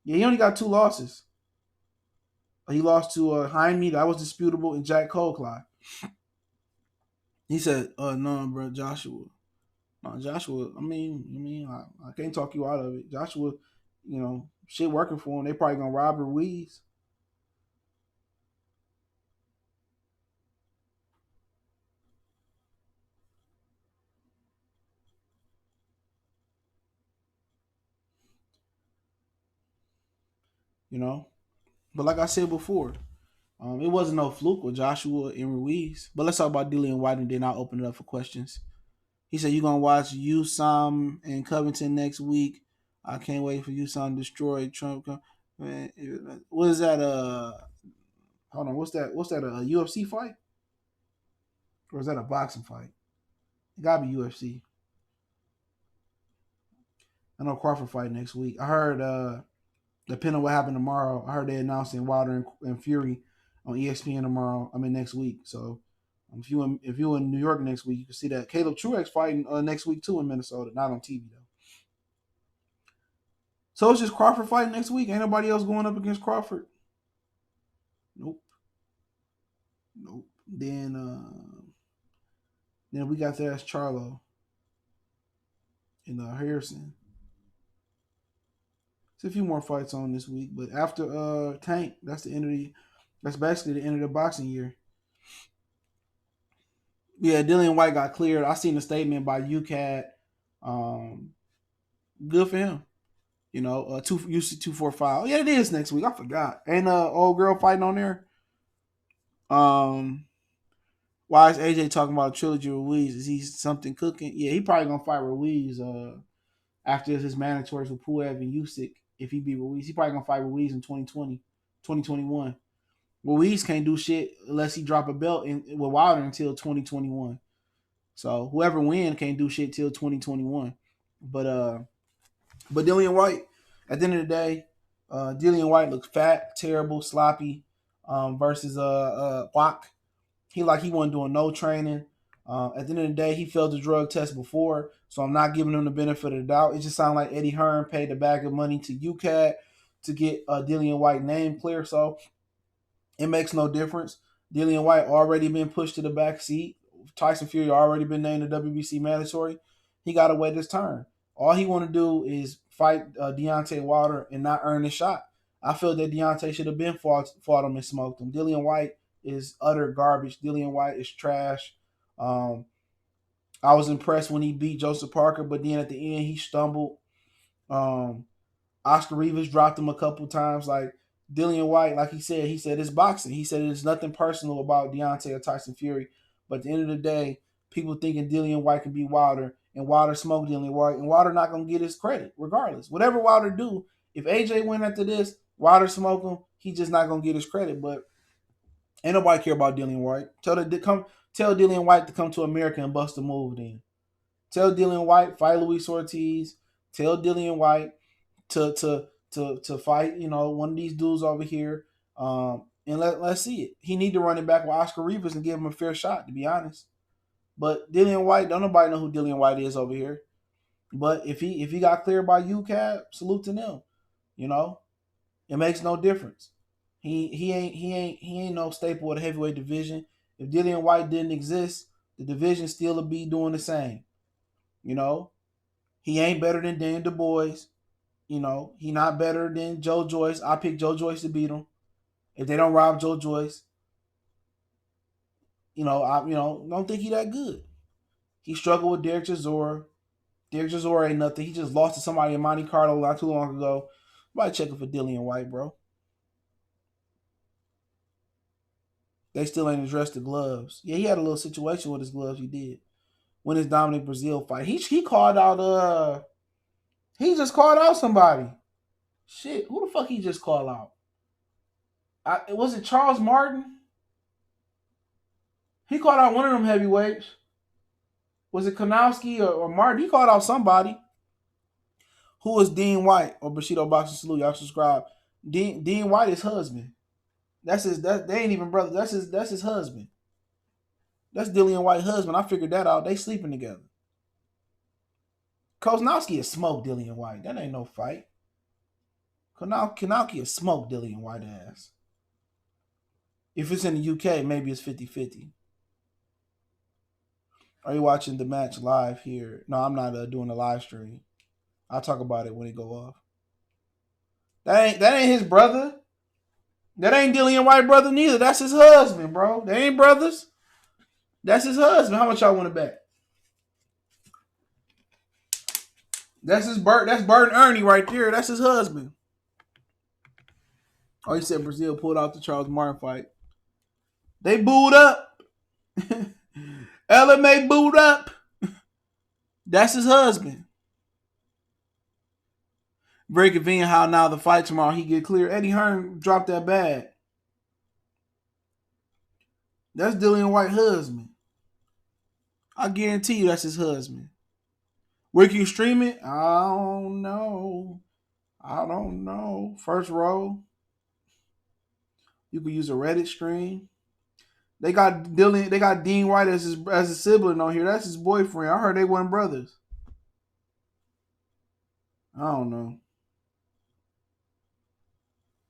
Yeah, he only got 2 losses. He lost to Jaime, that was disputable, and Jack Colclough. He said, no, bro, Joshua. No, Joshua, I can't talk you out of it. Joshua, shit working for him. They probably gonna rob Ruiz. You know, but like I said before, it wasn't no fluke with Joshua and Ruiz. But let's talk about Dillian Whyte, and then I'll open it up for questions. He said, "You gonna watch USAM and Covington next week? I can't wait for USAM to destroy Trump." Man, what is that? Hold on. What's that? What's that? A UFC fight, or is that a boxing fight? It gotta be UFC. I know Crawford fight next week. I heard, depending on what happened tomorrow, I heard they announcing Wilder and Fury on ESPN tomorrow. I mean next week. So if you in New York next week, you can see that Caleb Truex fighting next week too in Minnesota, not on TV though. So it's just Crawford fighting next week. Ain't nobody else going up against Crawford. Nope, nope. Then we got there as Charlo and Harrison. There's a few more fights on this week, but after Tank, that's basically the end of the boxing year. Yeah, Dillian Whyte got cleared. I seen a statement by UKAD. Good for him. Two UC 245. Oh yeah, it is next week. I forgot. Ain't old girl fighting on there. Um, why is AJ talking about a trilogy with Ruiz? Is he something cooking? Yeah, he probably gonna fight Ruiz after his mandatories with Puev and Usyk. If he beat Ruiz, he probably gonna fight Ruiz in 2020, 2021. Ruiz can't do shit unless he drop a belt with Wilder until 2021. So whoever wins can't do shit till 2021. But Dillian Whyte, at the end of the day, Dillian Whyte looks fat, terrible, sloppy, versus Wach. He wasn't doing no training. At the end of the day, he failed the drug test before, so I'm not giving him the benefit of the doubt. It just sounds like Eddie Hearn paid a bag of money to UKAD to get Dillian Whyte name clear. So it makes no difference. Dillian Whyte already been pushed to the back seat. Tyson Fury already been named the WBC mandatory. He got to wait his turn. All he want to do is fight Deontay Wilder and not earn a shot. I feel that Deontay should have been fought him and smoked him. Dillian Whyte is utter garbage. Dillian Whyte is trash. I was impressed when he beat Joseph Parker, but then at the end he stumbled. Um, Oscar Rivas dropped him a couple times. Like Dillian Whyte, like he said it's boxing. He said it's nothing personal about Deontay or Tyson Fury. But at the end of the day, people thinking Dillian Whyte can beat Wilder, and Wilder smoked Dillian Whyte, and Wilder not gonna get his credit regardless. Whatever Wilder do, if AJ win after this, Wilder smoke him, he just not gonna get his credit. But ain't nobody care about Dillian Whyte. Tell Dillian Whyte to come to America and bust a move. Then tell Dillian Whyte fight Luis Ortiz. Tell Dillian Whyte to fight, one of these dudes over here. And let's see it. He need to run it back with Oscar Rivas and give him a fair shot, to be honest. But Dillian Whyte, don't nobody know who Dillian Whyte is over here. But if he got cleared by UKAD, salute to them. It makes no difference. He ain't no staple of the heavyweight division. If Dillian Whyte didn't exist, the division still would be doing the same. He ain't better than Dan Du Bois. He not better than Joe Joyce. I pick Joe Joyce to beat him. If they don't rob Joe Joyce, I don't think he that good. He struggled with Derek Chisora. Derek Chisora ain't nothing. He just lost to somebody in Monte Carlo not too long ago. Nobody checking for Dillian Whyte, bro. They still ain't addressed the gloves. Yeah, he had a little situation with his gloves. He did. win his Dominic Brazil fight. He called out he just called out somebody. Shit, who the fuck he just called out? Was it Charles Martin? He called out one of them heavyweights. Was it Kanowski or Martin? He called out somebody. Who is Dean Whyte or Bushido Boxing Salute? Y'all subscribe. Dean Whyte is husband. They ain't even brothers. That's his husband. That's Dillian Whyte's husband. I figured that out. They sleeping together. Kozlowski has smoked Dillian Whyte. That ain't no fight. Kanowski has smoked Dillian Whyte ass. If it's in the UK, maybe it's 50-50. Are you watching the match live here? No, I'm not doing a live stream. I'll talk about it when it go off. That ain't his brother. That ain't Dillian Whyte brother neither. That's his husband, bro. They ain't brothers. That's his husband. How much y'all want it back? That's Bert and Ernie right there. That's his husband. Oh, he said Brazil pulled out the Charles Martin fight. They booed up. LMA booed up. That's his husband. Very convenient how now the fight tomorrow he get clear. Eddie Hearn dropped that bag. That's Dillian Whyte's husband. I guarantee you that's his husband. Where can you stream it? I don't know. First row. You can use a Reddit stream. They got Dean Whyte as a sibling on here. That's his boyfriend. I heard they weren't brothers. I don't know.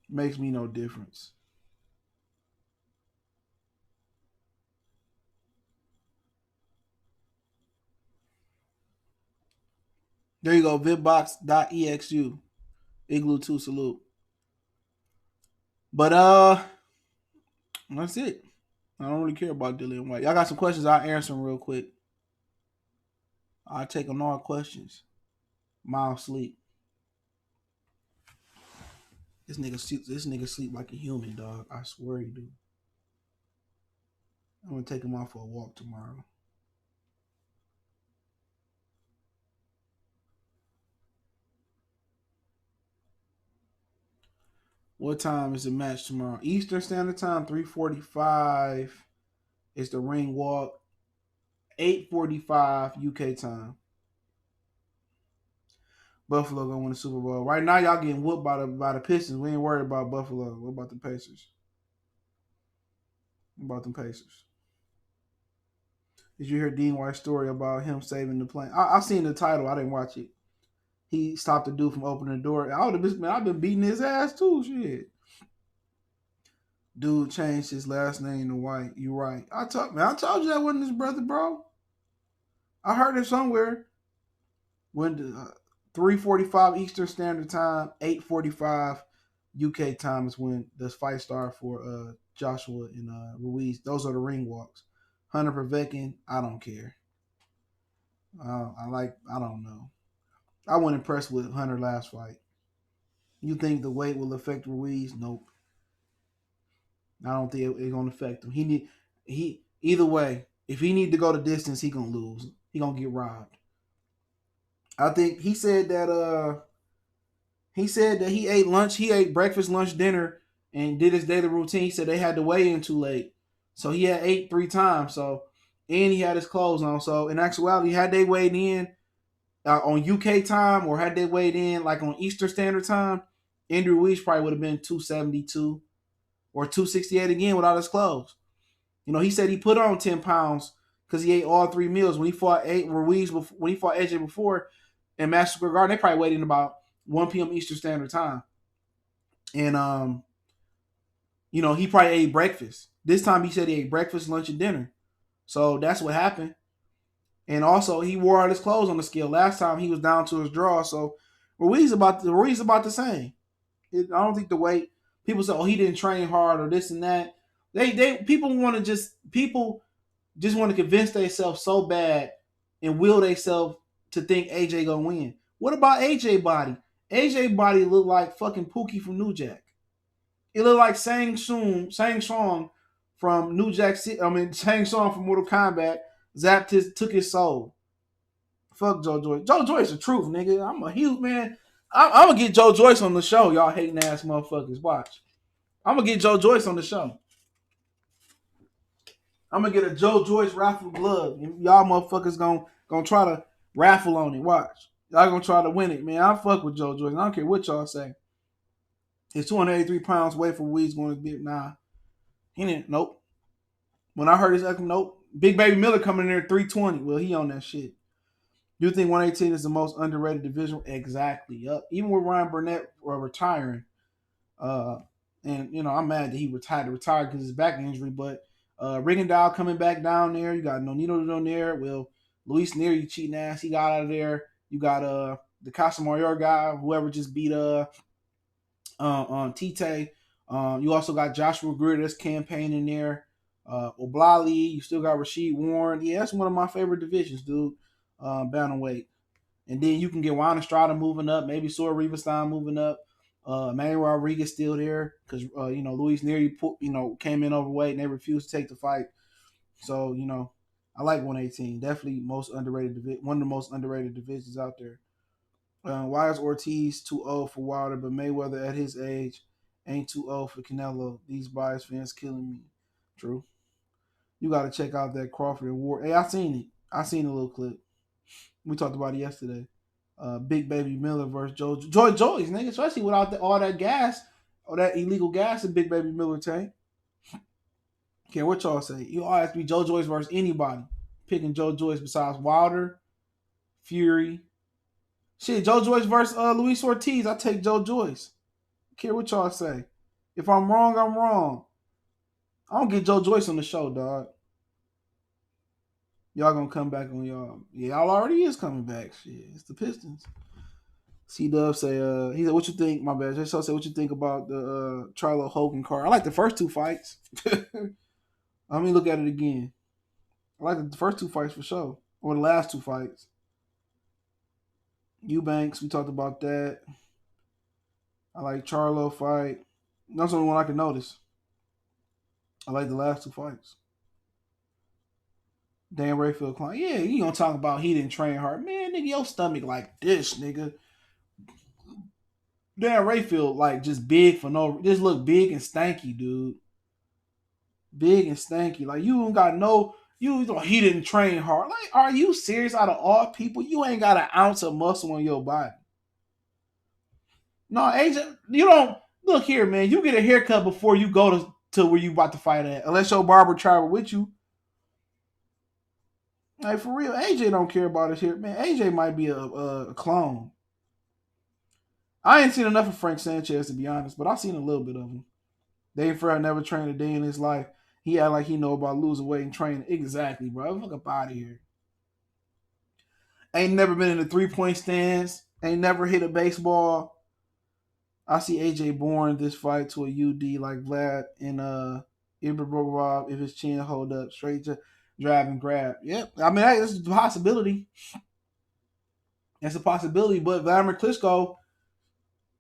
Makes me no difference. There you go. Vidbox.exu. Igloo 2 salute. But that's it. I don't really care about Dillian Whyte. Y'all got some questions? I'll answer them real quick. I'll take on all questions. Miles sleep. This nigga sleep like a human, dog. I swear he do. I'm gonna take him out for a walk tomorrow. What time is the match tomorrow? Eastern Standard Time, 3:45 is the ring walk. 8:45 UK time. Buffalo gonna win the Super Bowl. Right now, y'all getting whooped by the Pistons. We ain't worried about Buffalo. What about the Pacers? What about them Pacers? Did you hear Dean Whyte's story about him saving the plane? I seen the title. I didn't watch it. He stopped the dude from opening the door. I've been beating his ass too. Shit. Dude changed his last name to Whyte. You right. I told you that wasn't his brother, bro. I heard it somewhere. When 3:45 Eastern Standard Time, 8:45 UK time is when the fight started for Joshua and Ruiz. Those are the ring walks. Hunter Povetkin, I don't care. I don't know. I wasn't impressed with Hunter last fight. You think the weight will affect Ruiz? Nope. I don't think it's gonna affect him. Either way, if he need to go the distance, he gonna lose. He gonna get robbed. I think he said that he ate lunch, he ate breakfast, lunch, dinner, and did his daily routine. He said they had to weigh in too late. So he had ate 3 times. So and he had his clothes on. So in actuality, had they weighed in on UK time or had they weighed in like on Eastern Standard Time, Andrew Ruiz probably would have been 272 or 268 again without his clothes. You know, he said he put on 10 pounds because he ate all 3 meals. When he fought when he fought AJ before in Madison Square Garden, they probably weighed in about 1 p.m. Eastern Standard Time. And you know, he probably ate breakfast. This time he said he ate breakfast, lunch, and dinner. So that's what happened. And also he wore out his clothes on the scale. Last time he was down to his draw. So Ruiz about the same. I don't think the weight. People say, oh, he didn't train hard or this and that. People just want to convince themselves so bad and will themselves to think AJ gonna win. What about AJ body? AJ body looked like fucking Pookie from New Jack. It looked like Sang Song from New Jack City. I mean, Sang Song from Mortal Kombat. took his soul. Fuck Joe Joyce. Joe Joyce the truth, nigga. I'm a huge man. I'm gonna get Joe Joyce on the show. Y'all hating ass motherfuckers. Watch. I'm gonna get Joe Joyce on the show. I'm gonna get a Joe Joyce raffle glove. Y'all motherfuckers gonna try to raffle on it. Watch. Y'all gonna try to win it, man. I fuck with Joe Joyce. I don't care what y'all say. His 283 pounds weight for Ruiz going to be nah. He didn't. Nope. When I heard his nope. Big Baby Miller coming in there at 320. Well, he on that shit. Do you think 118 is the most underrated division? Exactly. Yep. Even with Ryan Burnett retiring, and I'm mad that he retired because of his back injury. But Rigondeaux coming back down there. You got Nonito down there. Well, Luis Neer, you cheating ass. He got out of there. You got the Casamayor guy, whoever just beat Tite. You also got Joshua Greer that's campaigning there. Oblali. You still got Rasheed Warren. Yeah, that's one of my favorite divisions, dude. Bantamweight. And then you can get Juan Estrada moving up, maybe Sora Rivenstein moving up. Manny Rodriguez still there because Luis Nery came in overweight and they refused to take the fight. So I like 118. Definitely most underrated one of the most underrated divisions out there. Why is Ortiz too old for Wilder, but Mayweather at his age ain't too old for Canelo? These bias fans killing me. True. You got to check out that Crawford and Ward. Hey, I seen it. I seen a little clip. We talked about it yesterday. Big Baby Miller versus Joyce, nigga. Especially without all that gas, all that illegal gas in Big Baby Miller tank. Care what y'all say. You all have to be Joe Joyce versus anybody. Picking Joe Joyce besides Wilder, Fury. Shit, Joe Joyce versus Luis Ortiz. I take Joe Joyce. Care what y'all say. If I'm wrong, I'm wrong. I don't get Joe Joyce on the show, dog. Y'all gonna come back on y'all. Yeah, y'all already is coming back. Shit, it's the Pistons. C-Dub say, he said, what you think? My bad. J-So said, what you think about the Charlo Hogan card? I like the first two fights. Let me look at it again. I like the first two fights for sure. Or the last two fights. Eubanks, we talked about that. I like Charlo fight. That's the only one I can notice. I like the last two fights. Dan Rayfield Klein. Yeah, you gonna talk about he didn't train hard. Man, nigga, your stomach like this, nigga. Dan Rayfield, like, just big for no... Just look big and stanky, dude. Big and stanky. Like, you don't got no... he didn't train hard. Like, are you serious? Out of all people, you ain't got an ounce of muscle on your body. No, AJ, you don't... Look here, man. You get a haircut before you go to where you about to fight at. Unless your barber travel with you. Like, for real, AJ don't care about his hair. Man, AJ might be a clone. I ain't seen enough of Frank Sanchez, to be honest, but I've seen a little bit of him. Dave Farrell never trained a day in his life. He act like he know about losing weight and training. Exactly, bro. Fuck up out of here. Ain't never been in the 3-point stands. Ain't never hit a baseball. I see AJ Bourne this fight to a UD like Vlad and Ibrahimov if his chin hold up. Straight to drive and grab. Yep. I mean, that's a possibility. It's a possibility, but Vladimir Klitschko,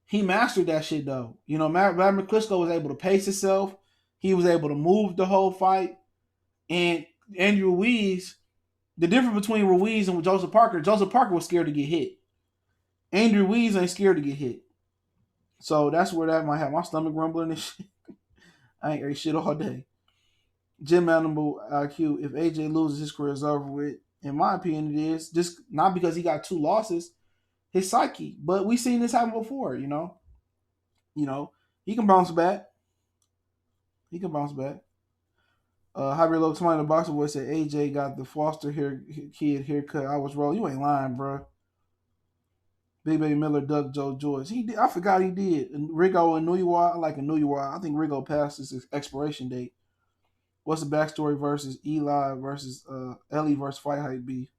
he mastered that shit, though. Vladimir Klitschko was able to pace himself. He was able to move the whole fight. And Andrew Ruiz, the difference between Ruiz and Joseph Parker was scared to get hit. Andrew Ruiz ain't scared to get hit. So that's where that might have my stomach rumbling and shit. I ain't ate shit all day. Jim Animal IQ, if AJ loses, his career is over with. In my opinion, it is. Just not because he got 2 losses. His psyche. But we've seen this happen before, he can bounce back. Javier Lopez, somebody in the boxing boy said AJ got the Foster kid haircut. I was wrong. You ain't lying, bro. Big Baby Miller dug Joe Joyce. He did. I forgot he did. And Rigo and Nuiwa. I like Nuiwa. I think Rigo passed his expiration date. What's the backstory versus Eli versus Ellie versus Fight Hype B?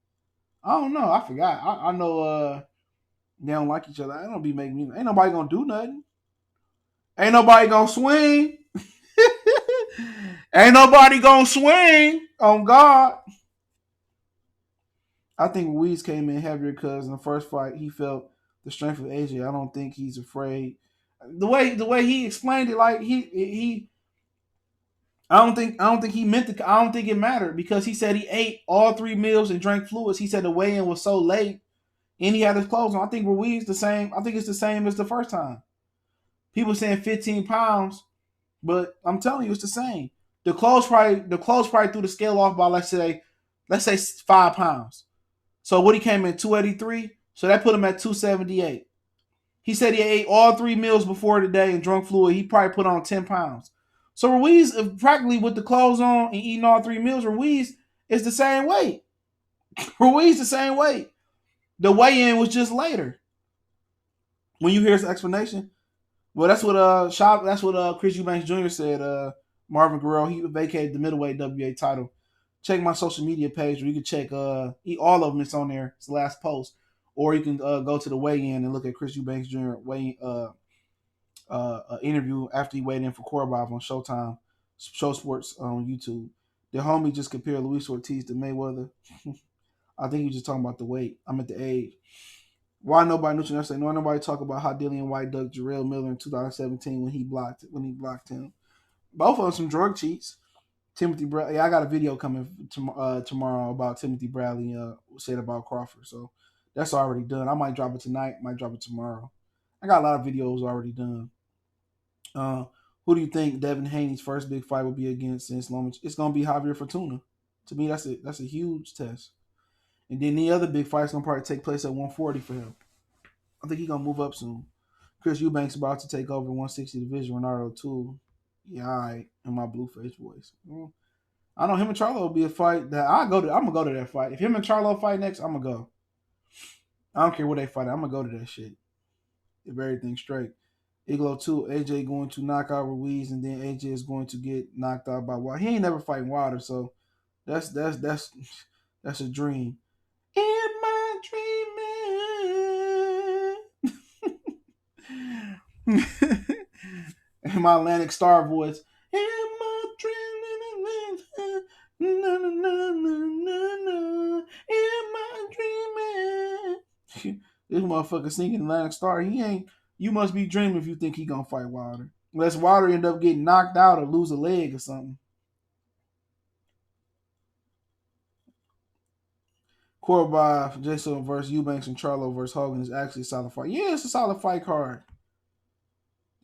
I don't know. I forgot. I know they don't like each other. I don't be making me. Ain't nobody gonna do nothing. Ain't nobody gonna swing. Ain't nobody gonna swing on God. I think Ruiz came in heavier because in the first fight he felt the strength of AJ. I don't think he's afraid. The way he explained it, like he I don't think he meant to. I don't think it mattered because he said he ate all 3 meals and drank fluids. He said the weigh-in was so late and he had his clothes on. I think Ruiz the same. I think it's the same as the first time. People saying 15 pounds, but I'm telling you, it's the same. The clothes probably threw the scale off by let's say 5 pounds. So what he came in 283. So that put him at 278. He said he ate all 3 meals before today and drunk fluid. He probably put on 10 pounds. So Ruiz, practically with the clothes on and eating all 3 meals, Ruiz is the same weight. Ruiz the same weight. The weigh-in was just later. When you hear his explanation, well, that's what Chris Eubanks Jr. said. Marvin Guerrero, he vacated the middleweight WBA title. Check my social media page where you can check all of them. It's on there. It's the last post, or you can go to the weigh-in and look at Chris Eubanks Jr. Interview after he weighed in for Korobov on Showtime, Show Sports on YouTube. The homie just compared Luis Ortiz to Mayweather. I think he was just talking about the weight. I'm at the age. Why nobody knew say no? Nobody talk about how Dillian Whyte dug Jarrell Miller in 2017 when he blocked him. Both of them some drug cheats. Timothy Bradley. Yeah, I got a video coming tomorrow about Timothy Bradley said about Crawford. So that's already done. I might drop it tonight. Might drop it tomorrow. I got a lot of videos already done. Uh, who do you think Devin Haney's first big fight will be against since Lomachenko? It's gonna be Javier Fortuna. To me, that's a huge test. And then the other big fight's gonna probably take place at 140 for him. I think he's gonna move up soon. Chris Eubanks about to take over 160 division. Renardo too. Yeah, all right. In my blueface voice. I know him and Charlo will be a fight that I go to. I'm gonna go to that fight. If him and Charlo fight next, I'm gonna go. I don't care what they fight. I'm gonna go to that shit. If everything's straight. Iglo 2, AJ going to knock out Ruiz, and then AJ is going to get knocked out by Wilder. He ain't never fighting Wilder, so that's a dream. In my dreaming. In my Atlantic Star voice. In my dreaming. Na, na, na, na, na, na. In my dreaming. This motherfucker singing Atlantic Star. He ain't. You must be dreaming if you think he gonna fight Wilder. Unless Wilder end up getting knocked out or lose a leg or something. Korobov, Jason versus Eubanks and Charlo versus Hogan is actually a solid fight. Yeah, it's a solid fight card.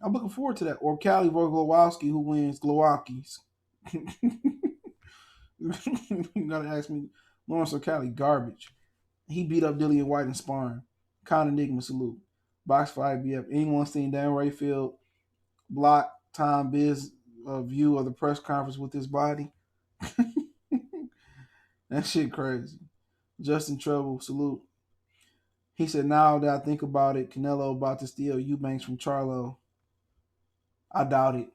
I'm looking forward to that. Or Cali versus Glowowski, who wins Glowowski's. You gotta ask me. Lawrence O'Callaghan, garbage. He beat up Dillian Whyte in sparring. Con Enigma salute. Box 5BF. Anyone seen Dan Rayfield block Tom Biz view of the press conference with his body? That shit crazy. Justin Trouble, salute. He said, now that I think about it, Canelo about to steal Eubanks from Charlo. I doubt it.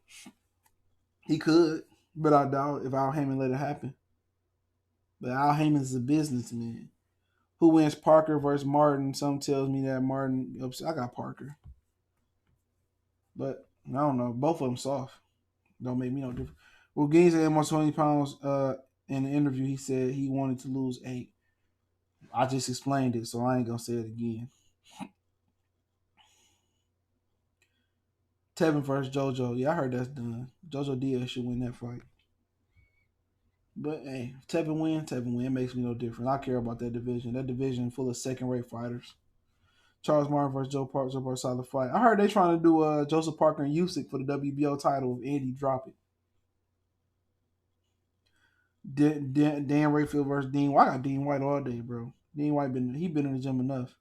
He could, but I doubt it if Al Haymon let it happen. But Al Haymon is a businessman. Who wins Parker versus Martin? Some tells me that Martin. I got Parker. But I don't know. Both of them soft. Don't make me no different. Well, Gaines at almost 20 pounds in the interview. He said he wanted to lose 8. I just explained it, so I ain't going to say it again. Tevin versus JoJo. Yeah, I heard that's done. JoJo Diaz should win that fight. But hey, if Tevin win. It makes me no different. I care about that division. That division full of second-rate fighters. Charles Martin versus Joe Parker, solid fight. I heard they trying to do Joseph Parker and Usyk for the WBO title if Andy drop it. Dan Rayfield versus Dean White. I got Dean White all day, bro. Dean White been in the gym enough.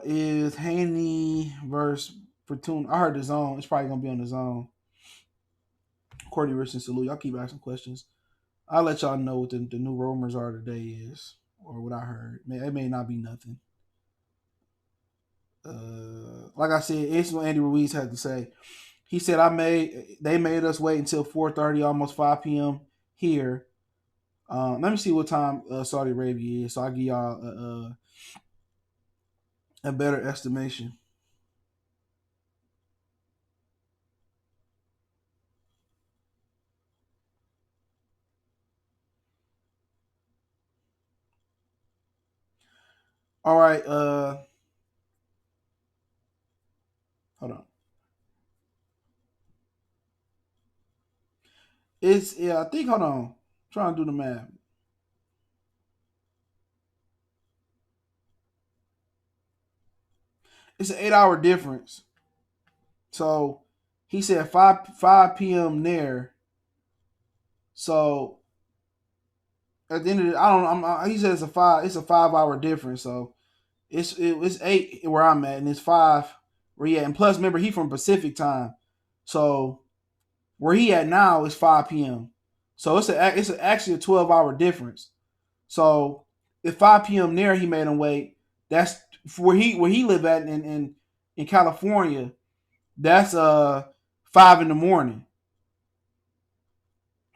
Is Haney versus Fortuna? I heard the zone. It's probably gonna be on the zone. Courtney Richardson, salute. Y'all keep asking questions. I'll let y'all know what the new rumors are today is, or what I heard. It may not be nothing. Like I said, it's what Andy Ruiz had to say. He said, they made us wait until 4:30, almost 5 p.m. here. Let me see what time Saudi Arabia is, so I'll give y'all a better estimation. All right, hold on. It's yeah. I think hold on. I'm trying to do the math. It's an 8 hour difference. So he said five p.m. there. So at the end of the, I don't. He said it's a 5 hour difference. So it's 8 where I'm at, and it's 5 where he at. And plus, remember he from Pacific time, so where he at now is 5 p.m. So it's actually a 12 hour difference. So if 5 p.m. there he made him wait, that's where he live at in California. That's 5 in the morning.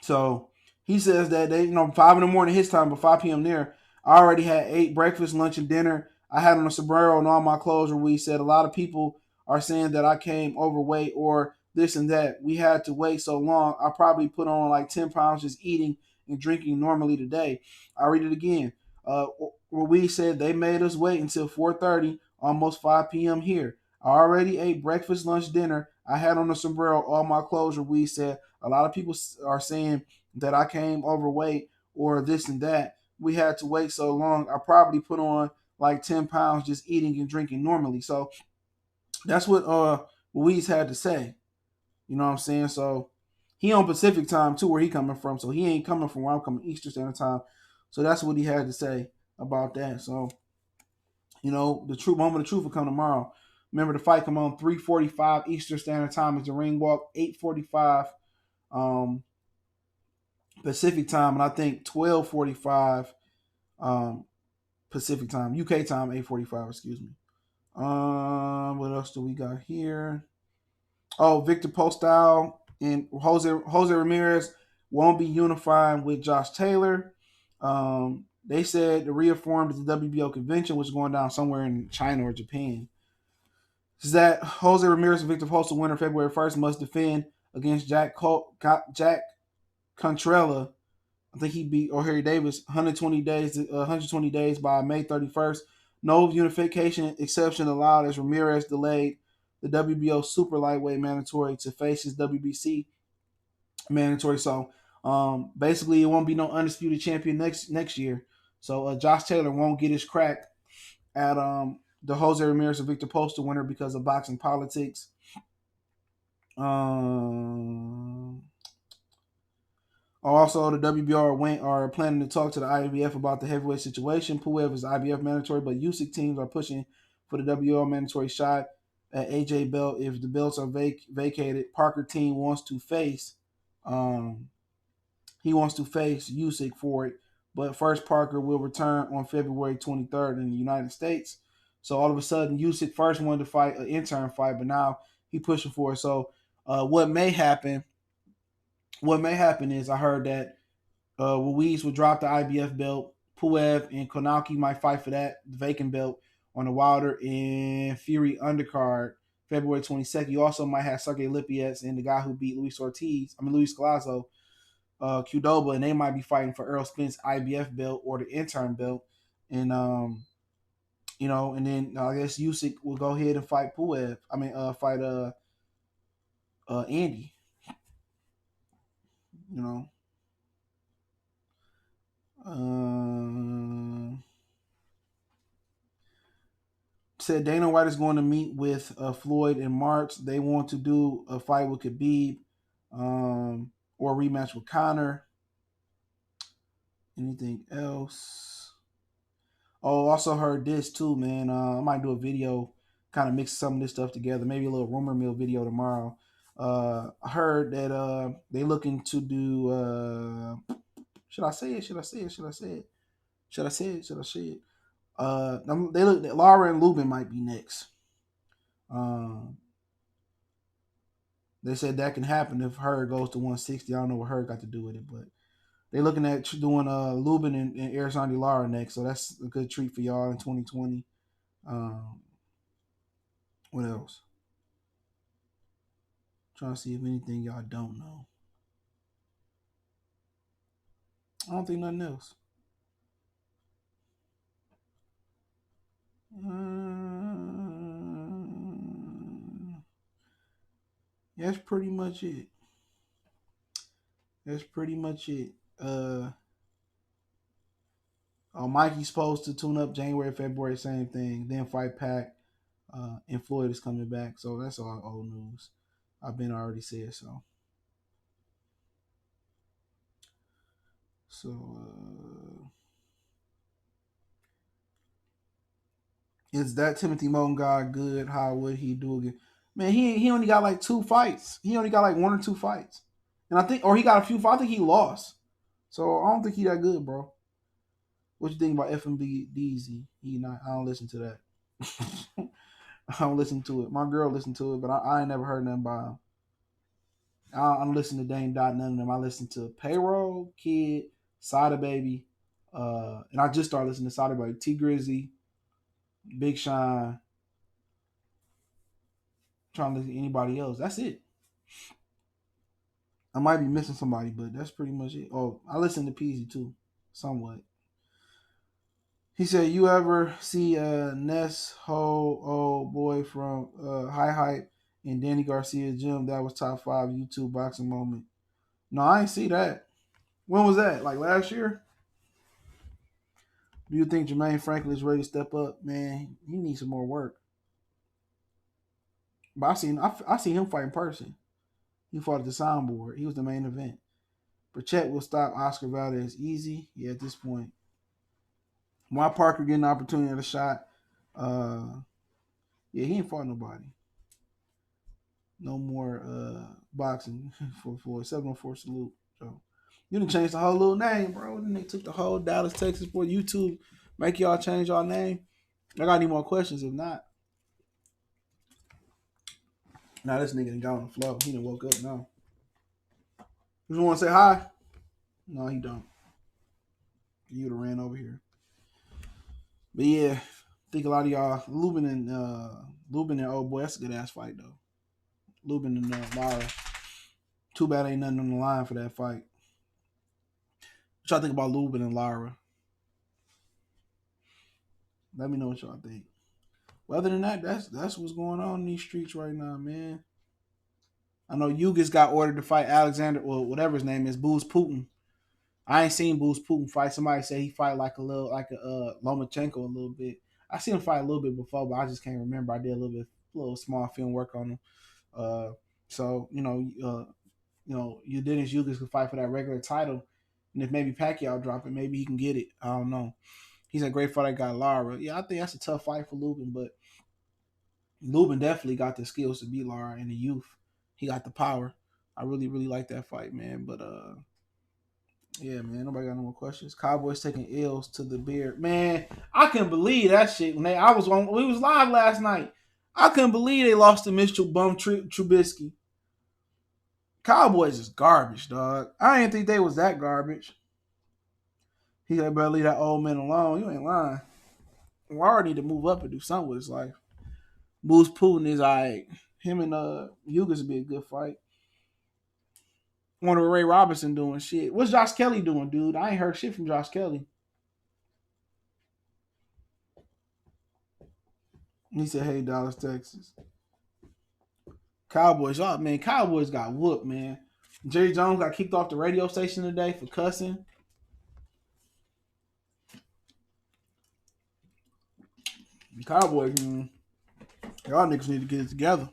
So he says that they 5 in the morning his time, but 5 p.m. there. I already had ate breakfast, lunch, and dinner. I had on a sombrero and all my clothes. Where we said a lot of people are saying that I came overweight or this and that. We had to wait so long. I probably put on like 10 pounds just eating and drinking normally today. I read it again. Where we said they made us wait until 4:30, almost 5 p.m. here. I already ate breakfast, lunch, dinner. I had on a sombrero, all my clothes. Where we said a lot of people are saying that I came overweight or this and that. We had to wait so long. I probably put on like 10 pounds just eating and drinking normally. So that's what Ruiz had to say. You know what I'm saying? So he on Pacific time too, where he coming from. So he ain't coming from where I'm coming, Eastern Standard Time. So that's what he had to say about that. So the truth moment of truth will come tomorrow. Remember the fight come on 3:45 Eastern Standard Time is the ring walk, 8:45 um, Pacific time, and I think 12:45 um, Pacific time, UK time 8:45. Excuse me. What else do we got here? Oh, Victor Postol and Jose Ramirez won't be unifying with Josh Taylor. They said to reaffirm the WBO convention, which is going down somewhere in China or Japan, is that Jose Ramirez and Victor Postol, winner February 1st, must defend against Jack Contrella. I think he beat O'Harry Davis 120 days by May 31st. No unification exception allowed as Ramirez delayed the WBO super lightweight mandatory to face his WBC mandatory. So basically, it won't be no undisputed champion next year. So Josh Taylor won't get his crack at the Jose Ramirez and Victor Postol winner because of boxing politics. Um, Also, the WBR are planning to talk to the IBF about the heavyweight situation. Puev is IBF mandatory, but USIC teams are pushing for the WBO mandatory shot at AJ belt. If the belts are vacated, Parker team wants to face um, USIC for it. But first, Parker will return on February 23rd in the United States. So all of a sudden, USIC first wanted to fight an intern fight, but now he pushing for it. So what may happen? What may happen is I heard that Ruiz will drop the IBF belt. Puev and Konaki might fight for that vacant belt on the Wilder and Fury undercard February 22nd. You also might have Sergey Lippiets and the guy who beat Luis Scalazzo, Qdoba, and they might be fighting for Earl Spence IBF belt or the intern belt. And and then I guess Usyk will go ahead and fight Puev. Fight Andy. You know. Said Dana White is going to meet with Floyd in March. They want to do a fight with Khabib or a rematch with Conor. Anything else? Oh, also heard this too, man. I might do a video, kind of mix some of this stuff together. Maybe a little rumor mill video tomorrow. I heard that they looking to do. Should I say it? Should I say it? Should I say it? Should I say it? Should I say it? They look. Lara and Lubin might be next. Um, They said that can happen if Hearn goes to 160. I don't know what Hearn got to do with it, but they're looking at doing Lubin and Arizona Lara next, so that's a good treat for y'all in 2020. Um, what else? Trying to see if anything y'all don't know. I don't think nothing else. That's pretty much it. That's pretty much it. Mikey's supposed to tune up January, February, same thing. Then Fight Pack, and Floyd is coming back. So that's all old news. I've been already said so. So is that Timothy Moton guy good? How would he do again? Man, he only got like 2 fights. He only got like 1 or 2 fights, and I think, or he got a few fights. I think he lost. So I don't think he that good, bro. What you think about FMB DZ? He not. I don't listen to that. I don't listen to it. My girl listened to it, but I ain't never heard nothing by him. I don't listen to Dame Dot, none of them. I listen to Payroll, Kid, Sada Baby, and I just started listening to Sada Baby, T Grizzy, Big Shine. Trying to listen to anybody else. That's it. I might be missing somebody, but that's pretty much it. Oh, I listen to Peasy too, somewhat. He said, "You ever see Ness Ho old boy from High Hype and Danny Garcia gym? That was top 5 YouTube boxing moment." No, I ain't see that. When was that? Like last year? Do you think Jermaine Franklin is ready to step up? Man, he needs some more work. But I seen him fight in person. He fought at the soundboard. He was the main event. Burchett will stop Oscar Valdez easy. Yeah, at this point. Why Parker getting the opportunity at a shot? Yeah, he ain't fought nobody. No more boxing for 704 salute. So you done changed the whole little name, bro. Then they took the whole Dallas, Texas for YouTube. Make y'all change y'all name. I got any more questions? If not, now this nigga done got on the floor. He done woke up now. You just want to say hi? No, he don't. He would have ran over here. But yeah, I think a lot of y'all Lubin and old boy, that's a good ass fight though. Lubin and Lara. Too bad ain't nothing on the line for that fight. What y'all think about Lubin and Lara? Let me know what y'all think. Well, other than that, that's what's going on in these streets right now, man. I know Yugas got ordered to fight Alexander, or whatever his name is, Booz Putin. I ain't seen Booz Putin fight. Somebody say he fight like a Lomachenko a little bit. I seen him fight a little bit before, but I just can't remember. I did a little small film work on him. So Dennis Yugas could fight for that regular title, and if maybe Pacquiao drop it, maybe he can get it. I don't know. He's a great fighter. Got Lara. Yeah, I think that's a tough fight for Lubin, but Lubin definitely got the skills to beat Lara in the youth. He got the power. I really, really like that fight, man. But yeah, man. Nobody got no more questions. Cowboys taking L's to the beard, man. I couldn't believe that shit when we was live last night. I couldn't believe they lost to Mitchell Bum Trubisky. Cowboys is garbage, dog. I didn't think they was that garbage. He said, "Better leave that old man alone." You ain't lying. Lara need to move up and do something with his life. Moose Putin is alright. Him and Yugas would be a good fight. Wonder what Ray Robinson doing. Shit. What's Josh Kelly doing, dude? I ain't heard shit from Josh Kelly. He said, "Hey, Dallas, Texas." Cowboys, y'all, man. Cowboys got whooped, man. Jerry Jones got kicked off the radio station today for cussing. Cowboys, man. Y'all niggas need to get it together.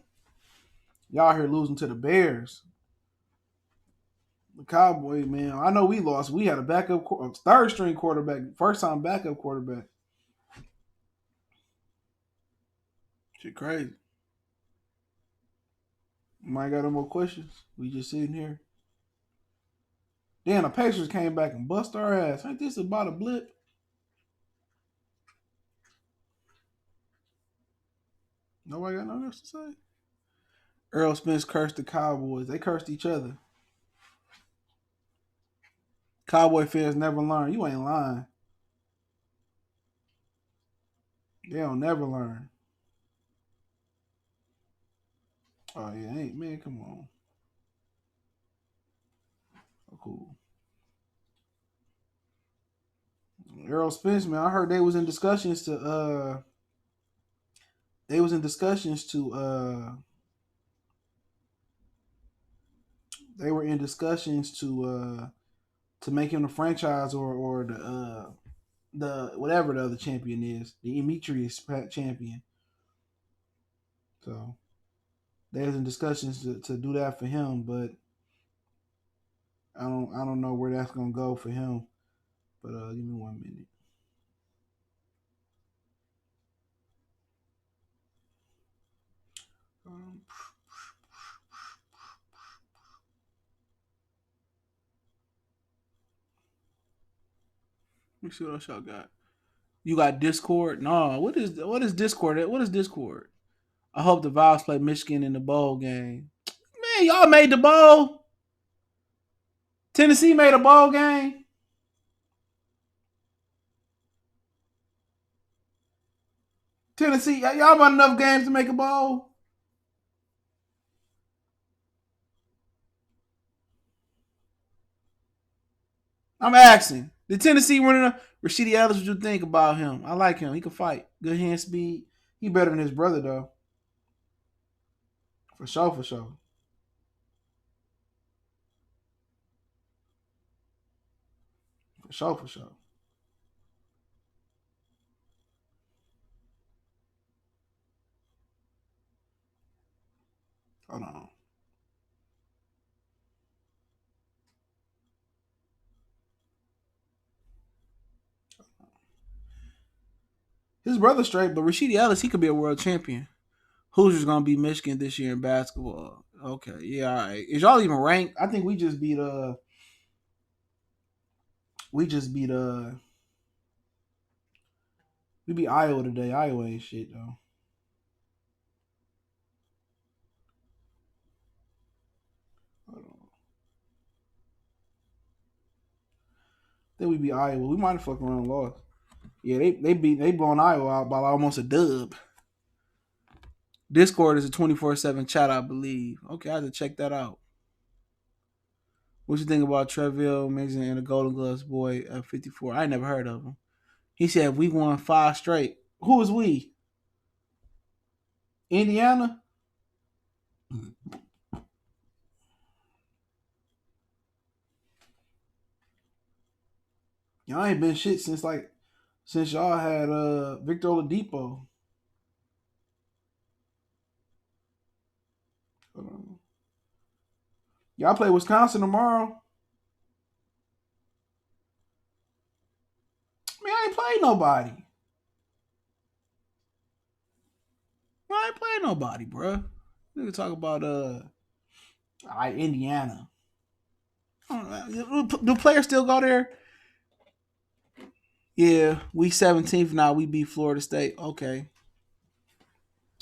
Y'all here losing to the Bears. The Cowboys, man. I know we lost. We had a third string quarterback, first time backup quarterback. Shit crazy. Might got no more questions. We just sitting here. Damn, the Pacers came back and bust our ass. Ain't this about a blip? Nobody got nothing else to say. Earl Spence cursed the Cowboys. They cursed each other. Cowboy fans never learn. You ain't lying. They don't never learn. Oh yeah, ain't man. Come on. Oh, cool. Earl Spence, man. I heard they was in discussions to They were in discussions to make him the franchise or the whatever the other champion is, the Demetrius champion. So there's in discussions to do that for him, but I don't know where that's gonna go for him. But give me 1 minute. Let me see what else y'all got. You got Discord? No. What is Discord? What is Discord? I hope the Vols play Michigan in the bowl game. Man, y'all made the bowl. Tennessee made a bowl game. Tennessee, y'all won enough games to make a bowl. I'm asking. Did Tennessee win enough? Rashidi Ellis, what you think about him? I like him. He can fight. Good hand speed. He better than his brother though. For sure, for sure. For sure, for sure. Hold on. His brother's straight, but Rashidi Ellis, he could be a world champion. Hoosiers gonna beat Michigan this year in basketball. Okay, yeah, all right. Is y'all even ranked? I think we just beat we beat Iowa today. Iowa ain't shit though. Hold on. Then we beat Iowa. We might have fucking around and lost. Yeah, they blown Iowa out by almost a dub. Discord is a 24/7 chat, I believe. Okay, I have to check that out. What you think about Treville Mason and the Golden Gloves boy at 54? I never heard of him. He said we won 5 straight. Who is we? Indiana? Y'all ain't been shit since y'all had Victor Oladipo. Hold on. Y'all play Wisconsin tomorrow. Man, I ain't playing nobody. I ain't playing nobody, bro. We can talk about Indiana. Do players still go there? Yeah, we 17th now. We beat Florida State. Okay,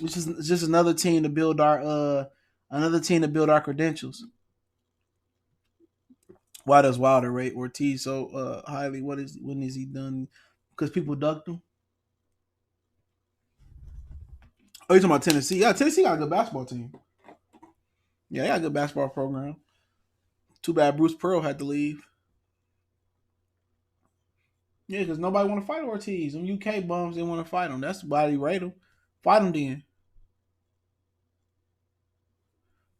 it's just another team to build our credentials. Why does Wilder rate Ortiz so highly? When is he done? Because people ducked him. Oh, you talking about Tennessee? Yeah, Tennessee got a good basketball team. Yeah, they got a good basketball program. Too bad Bruce Pearl had to leave. Yeah, because nobody want to fight Ortiz. Them UK bums didn't want to fight him. That's why they rate him. Fight him then.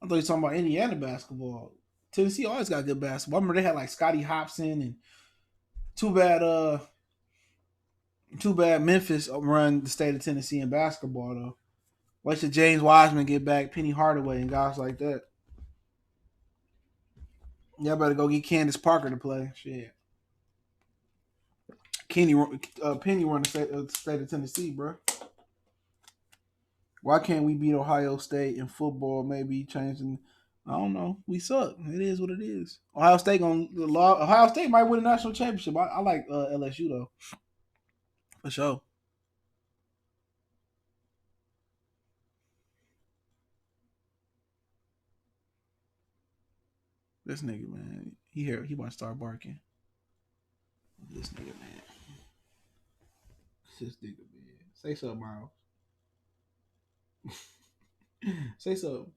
I thought you were talking about Indiana basketball. Tennessee always got good basketball. I remember they had like Scotty Hopson and too bad Memphis run the state of Tennessee in basketball though. Wait till James Wiseman get back, Penny Hardaway and guys like that. Y'all better go get Candace Parker to play. Shit. Penny run the state of Tennessee, bro. Why can't we beat Ohio State in football? Maybe changing. I don't know. We suck. It is what it is. Ohio State Ohio State might win a national championship. I like LSU though, for sure. This nigga, man, he want to start barking. This nigga, man. This nigga, man. Say something, Miles. Say something.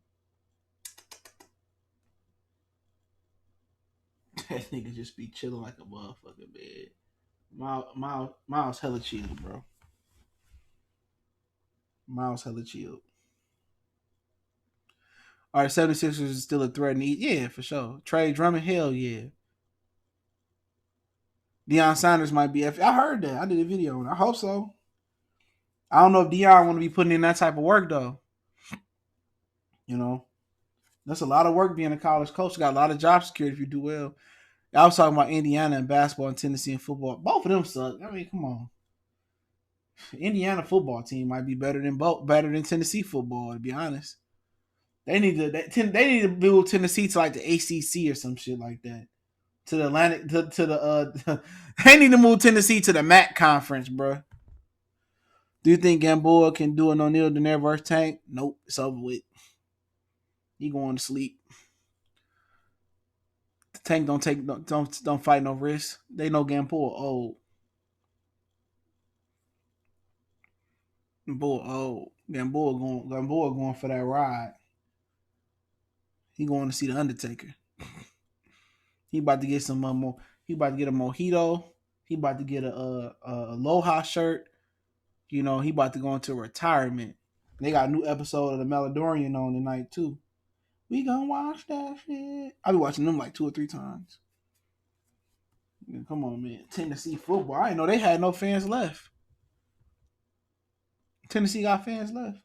That nigga just be chilling like a motherfucker, man. Miles hella chill, bro. Miles hella chill. All right, 76ers is still a threat in the East. Yeah, for sure. Trey Drummond, hell yeah. Deion Sanders might be. I heard that. I did a video on it. I hope so. I don't know if Deion want to be putting in that type of work though. You know, that's a lot of work being a college coach. You got a lot of job security if you do well. I was talking about Indiana and basketball and Tennessee and football. Both of them suck. I mean, come on. Indiana football team might be better than Tennessee football. To be honest, they need to build Tennessee to like the ACC or some shit like that. To the Atlantic to the they need to move Tennessee to the MAC conference, bro. Do you think Gamboa can do an O'Neal Daenerys versus Tank? Nope, it's over with. He going to sleep. The Tank don't fight no risk. They know Gamboa old. Gamboa going for that ride. He going to see the Undertaker. He about to get some more. He about to get a mojito. He about to get a Aloha shirt. You know, he about to go into retirement. They got a new episode of the Meladorian on tonight too. We gonna watch that shit. I be watching them like 2 or 3 times. Yeah, come on, man. Tennessee football. I didn't know they had no fans left. Tennessee got fans left.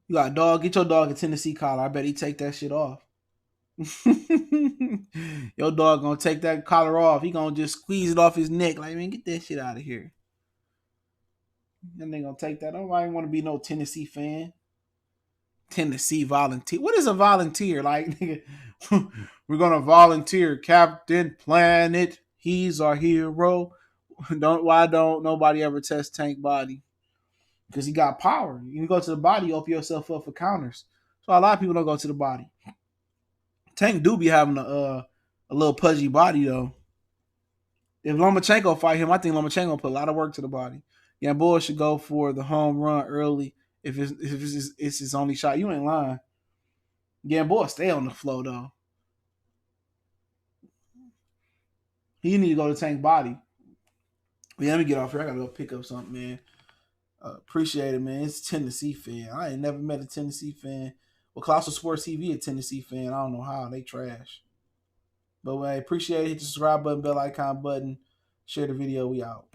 You got a dog. Get your dog a Tennessee collar. I bet he take that shit off. Your dog gonna take that collar off. He gonna just squeeze it off his neck. Like, man, get that shit out of here. And they gonna take that. Nobody want to be no Tennessee fan. Tennessee volunteer. What is a volunteer? Like, nigga, we're gonna volunteer Captain Planet. He's our hero. Why don't nobody ever test Tank body? Because he got power. You go to the body, you open yourself up for counters. So a lot of people don't go to the body. Tank do be having a little pudgy body though. If Lomachenko fight him, I think Lomachenko put a lot of work to the body. Gamboa should go for the home run early if it's his only shot. You ain't lying. Gamboa stay on the flow though. He need to go to Tank body. Yeah, let me get off here. I gotta go pick up something, man. Appreciate it, man. It's a Tennessee fan. I ain't never met a Tennessee fan. Well, Colossal Sports TV, a Tennessee fan. I don't know how. They trash. But I appreciate it. Hit the subscribe button, bell icon button. Share the video. We out.